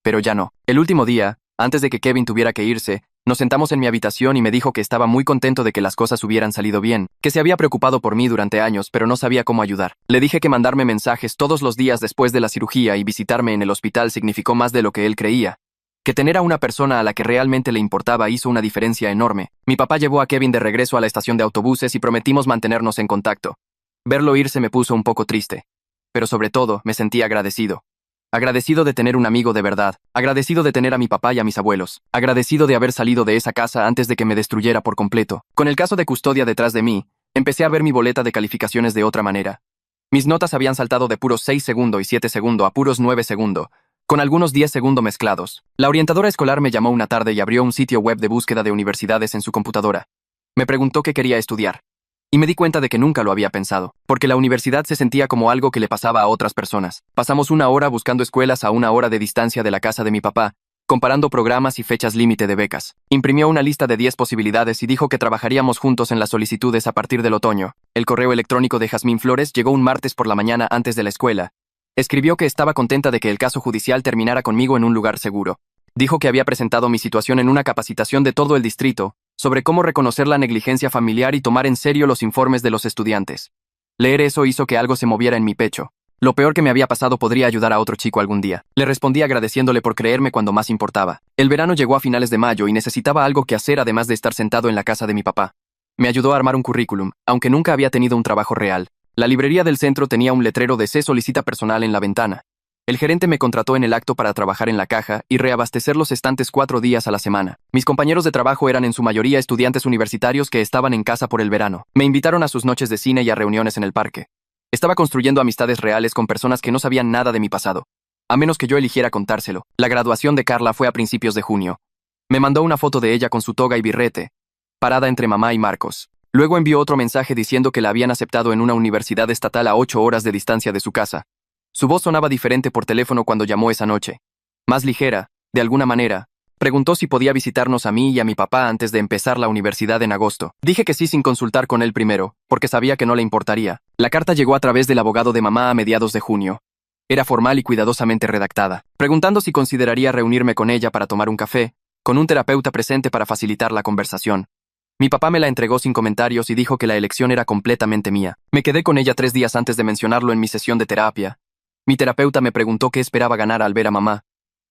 pero ya no. El último día, antes de que Kevin tuviera que irse, nos sentamos en mi habitación y me dijo que estaba muy contento de que las cosas hubieran salido bien, que se había preocupado por mí durante años, pero no sabía cómo ayudar. Le dije que mandarme mensajes todos los días después de la cirugía y visitarme en el hospital significó más de lo que él creía, que tener a una persona a la que realmente le importaba hizo una diferencia enorme. Mi papá llevó a Kevin de regreso a la estación de autobuses y prometimos mantenernos en contacto. Verlo irse me puso un poco triste, pero sobre todo me sentí agradecido. Agradecido de tener un amigo de verdad, agradecido de tener a mi papá y a mis abuelos, agradecido de haber salido de esa casa antes de que me destruyera por completo. Con el caso de custodia detrás de mí, empecé a ver mi boleta de calificaciones de otra manera. Mis notas habían saltado de puros 6 segundos y 7 segundos a puros 9 segundos, con algunos 10 segundos mezclados. La orientadora escolar me llamó una tarde y abrió un sitio web de búsqueda de universidades en su computadora. Me preguntó qué quería estudiar. Y me di cuenta de que nunca lo había pensado, porque la universidad se sentía como algo que le pasaba a otras personas. Pasamos 1 hora buscando escuelas a 1 hora de distancia de la casa de mi papá, comparando programas y fechas límite de becas. Imprimió una lista de 10 posibilidades y dijo que trabajaríamos juntos en las solicitudes a partir del otoño. El correo electrónico de Jazmín Flores llegó un martes por la mañana antes de la escuela. Escribió que estaba contenta de que el caso judicial terminara conmigo en un lugar seguro. Dijo que había presentado mi situación en una capacitación de todo el distrito, sobre cómo reconocer la negligencia familiar y tomar en serio los informes de los estudiantes. Leer eso hizo que algo se moviera en mi pecho. Lo peor que me había pasado podría ayudar a otro chico algún día. Le respondí agradeciéndole por creerme cuando más importaba. El verano llegó a finales de mayo y necesitaba algo que hacer además de estar sentado en la casa de mi papá. Me ayudó a armar un currículum, aunque nunca había tenido un trabajo real. La librería del centro tenía un letrero de "Se solicita personal" en la ventana. El gerente me contrató en el acto para trabajar en la caja y reabastecer los estantes 4 días a la semana. Mis compañeros de trabajo eran en su mayoría estudiantes universitarios que estaban en casa por el verano. Me invitaron a sus noches de cine y a reuniones en el parque. Estaba construyendo amistades reales con personas que no sabían nada de mi pasado, a menos que yo eligiera contárselo. La graduación de Carla fue a principios de junio. Me mandó una foto de ella con su toga y birrete, parada entre mamá y Marcos. Luego envió otro mensaje diciendo que la habían aceptado en una universidad estatal a 8 horas de distancia de su casa. Su voz sonaba diferente por teléfono cuando llamó esa noche. Más ligera, de alguna manera. Preguntó si podía visitarnos a mí y a mi papá antes de empezar la universidad en agosto. Dije que sí sin consultar con él primero, porque sabía que no le importaría. La carta llegó a través del abogado de mamá a mediados de junio. Era formal y cuidadosamente redactada, preguntando si consideraría reunirme con ella para tomar un café, con un terapeuta presente para facilitar la conversación. Mi papá me la entregó sin comentarios y dijo que la elección era completamente mía. Me quedé con ella 3 días antes de mencionarlo en mi sesión de terapia. Mi terapeuta me preguntó qué esperaba ganar al ver a mamá,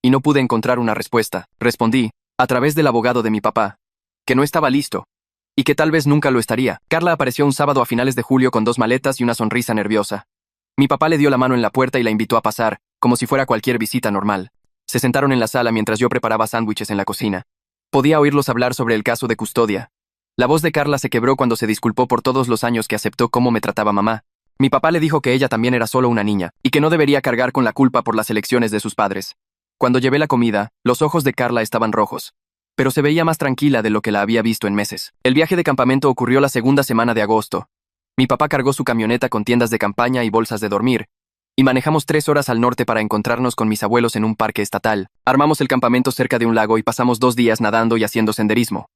y no pude encontrar una respuesta. Respondí, a través del abogado de mi papá, que no estaba listo, y que tal vez nunca lo estaría. Carla apareció un sábado a finales de julio con 2 maletas y una sonrisa nerviosa. Mi papá le dio la mano en la puerta y la invitó a pasar, como si fuera cualquier visita normal. Se sentaron en la sala mientras yo preparaba sándwiches en la cocina. Podía oírlos hablar sobre el caso de custodia. La voz de Carla se quebró cuando se disculpó por todos los años que aceptó cómo me trataba mamá. Mi papá le dijo que ella también era solo una niña, y que no debería cargar con la culpa por las elecciones de sus padres. Cuando llevé la comida, los ojos de Carla estaban rojos, pero se veía más tranquila de lo que la había visto en meses. El viaje de campamento ocurrió la segunda semana de agosto. Mi papá cargó su camioneta con tiendas de campaña y bolsas de dormir, y manejamos 3 horas al norte para encontrarnos con mis abuelos en un parque estatal. Armamos el campamento cerca de un lago y pasamos 2 días nadando y haciendo senderismo.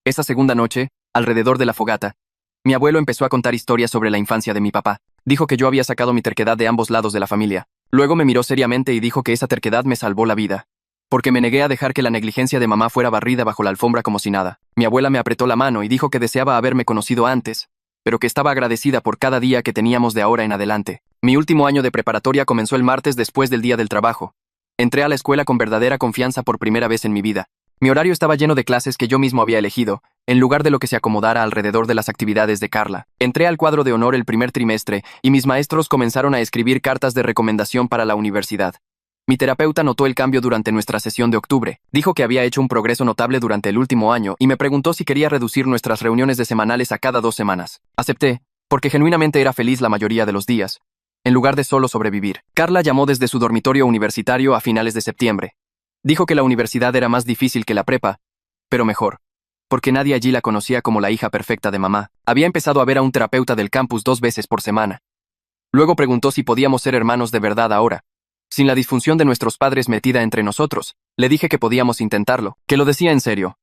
Esa segunda noche, alrededor de la fogata, mi abuelo empezó a contar historias sobre la infancia de mi papá. Dijo que yo había sacado mi terquedad de ambos lados de la familia. Luego me miró seriamente y dijo que esa terquedad me salvó la vida, porque me negué a dejar que la negligencia de mamá fuera barrida bajo la alfombra como si nada. Mi abuela me apretó la mano y dijo que deseaba haberme conocido antes, pero que estaba agradecida por cada día que teníamos de ahora en adelante. Mi último año de preparatoria comenzó el martes después del día del trabajo. Entré a la escuela con verdadera confianza por primera vez en mi vida. Mi horario estaba lleno de clases que yo mismo había elegido, en lugar de lo que se acomodara alrededor de las actividades de Carla. Entré al cuadro de honor el primer trimestre y mis maestros comenzaron a escribir cartas de recomendación para la universidad. Mi terapeuta notó el cambio durante nuestra sesión de octubre. Dijo que había hecho un progreso notable durante el último año y me preguntó si quería reducir nuestras reuniones de semanales a cada 2 semanas. Acepté, porque genuinamente era feliz la mayoría de los días, en lugar de solo sobrevivir. Carla llamó desde su dormitorio universitario a finales de septiembre. Dijo que la universidad era más difícil que la prepa, pero mejor, porque nadie allí la conocía como la hija perfecta de mamá. Había empezado a ver a un terapeuta del campus 2 veces por semana. Luego preguntó si podíamos ser hermanos de verdad ahora, sin la disfunción de nuestros padres metida entre nosotros. Le dije que podíamos intentarlo, que lo decía en serio.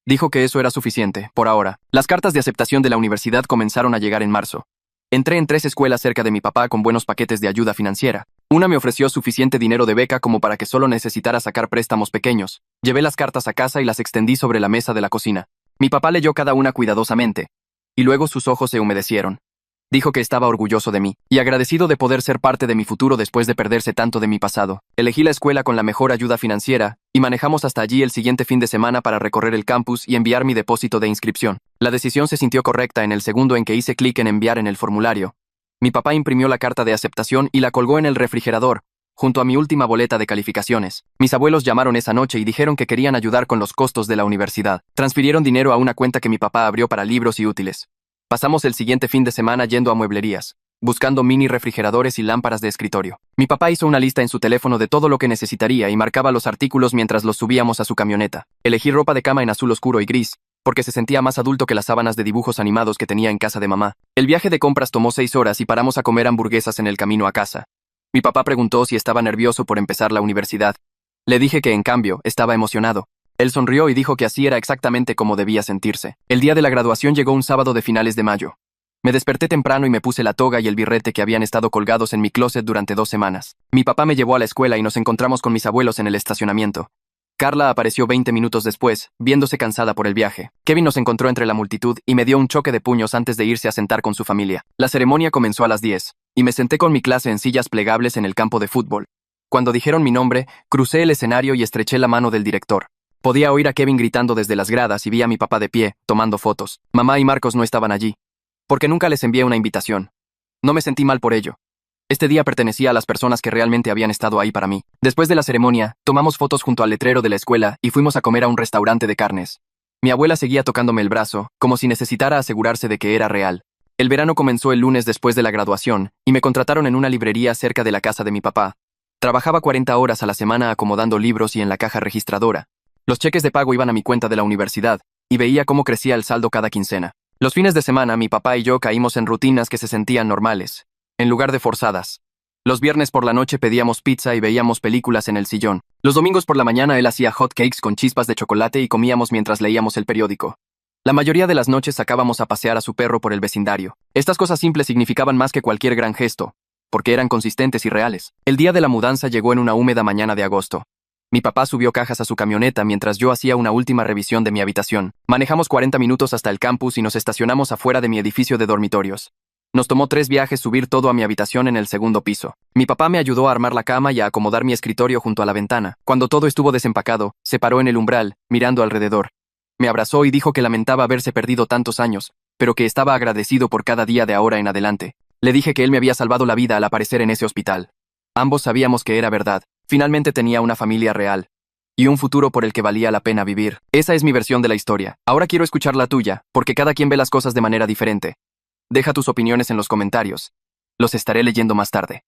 Dijo que eso era suficiente, por ahora. Las cartas de aceptación de la universidad comenzaron a llegar en marzo. Entré en 3 escuelas cerca de mi papá con buenos paquetes de ayuda financiera. Una me ofreció suficiente dinero de beca como para que solo necesitara sacar préstamos pequeños. Llevé las cartas a casa y las extendí sobre la mesa de la cocina. Mi papá leyó cada una cuidadosamente, y luego sus ojos se humedecieron. Dijo que estaba orgulloso de mí, y agradecido de poder ser parte de mi futuro después de perderse tanto de mi pasado. Elegí la escuela con la mejor ayuda financiera, y manejamos hasta allí el siguiente fin de semana para recorrer el campus y enviar mi depósito de inscripción. La decisión se sintió correcta en el segundo en que hice clic en enviar en el formulario. Mi papá imprimió la carta de aceptación y la colgó en el refrigerador, junto a mi última boleta de calificaciones. Mis abuelos llamaron esa noche y dijeron que querían ayudar con los costos de la universidad. Transfirieron dinero a una cuenta que mi papá abrió para libros y útiles. Pasamos el siguiente fin de semana yendo a mueblerías, buscando mini refrigeradores y lámparas de escritorio. Mi papá hizo una lista en su teléfono de todo lo que necesitaría y marcaba los artículos mientras los subíamos a su camioneta. Elegí ropa de cama en azul oscuro y gris, porque se sentía más adulto que las sábanas de dibujos animados que tenía en casa de mamá. El viaje de compras tomó 6 horas y paramos a comer hamburguesas en el camino a casa. Mi papá preguntó si estaba nervioso por empezar la universidad. Le dije que, en cambio, estaba emocionado. Él sonrió y dijo que así era exactamente como debía sentirse. El día de la graduación llegó un sábado de finales de mayo. Me desperté temprano y me puse la toga y el birrete que habían estado colgados en mi closet durante 2 semanas. Mi papá me llevó a la escuela y nos encontramos con mis abuelos en el estacionamiento. Carla apareció 20 minutos después, viéndose cansada por el viaje. Kevin nos encontró entre la multitud y me dio un choque de puños antes de irse a sentar con su familia. La ceremonia comenzó a las 10, y me senté con mi clase en sillas plegables en el campo de fútbol. Cuando dijeron mi nombre, crucé el escenario y estreché la mano del director. Podía oír a Kevin gritando desde las gradas y vi a mi papá de pie, tomando fotos. Mamá y Marcos no estaban allí, porque nunca les envié una invitación. No me sentí mal por ello. Este día pertenecía a las personas que realmente habían estado ahí para mí. Después de la ceremonia, tomamos fotos junto al letrero de la escuela y fuimos a comer a un restaurante de carnes. Mi abuela seguía tocándome el brazo, como si necesitara asegurarse de que era real. El verano comenzó el lunes después de la graduación, y me contrataron en una librería cerca de la casa de mi papá. Trabajaba 40 horas a la semana acomodando libros y en la caja registradora. Los cheques de pago iban a mi cuenta de la universidad, y veía cómo crecía el saldo cada quincena. Los fines de semana, mi papá y yo caímos en rutinas que se sentían normales, en lugar de forzadas. Los viernes por la noche pedíamos pizza y veíamos películas en el sillón. Los domingos por la mañana él hacía hot cakes con chispas de chocolate y comíamos mientras leíamos el periódico. La mayoría de las noches sacábamos a pasear a su perro por el vecindario. Estas cosas simples significaban más que cualquier gran gesto, porque eran consistentes y reales. El día de la mudanza llegó en una húmeda mañana de agosto. Mi papá subió cajas a su camioneta mientras yo hacía una última revisión de mi habitación. Manejamos 40 minutos hasta el campus y nos estacionamos afuera de mi edificio de dormitorios. Nos tomó 3 viajes subir todo a mi habitación en el segundo piso. Mi papá me ayudó a armar la cama y a acomodar mi escritorio junto a la ventana. Cuando todo estuvo desempacado, se paró en el umbral, mirando alrededor. Me abrazó y dijo que lamentaba haberse perdido tantos años, pero que estaba agradecido por cada día de ahora en adelante. Le dije que él me había salvado la vida al aparecer en ese hospital. Ambos sabíamos que era verdad. Finalmente tenía una familia real. Y un futuro por el que valía la pena vivir. Esa es mi versión de la historia. Ahora quiero escuchar la tuya, porque cada quien ve las cosas de manera diferente. Deja tus opiniones en los comentarios. Los estaré leyendo más tarde.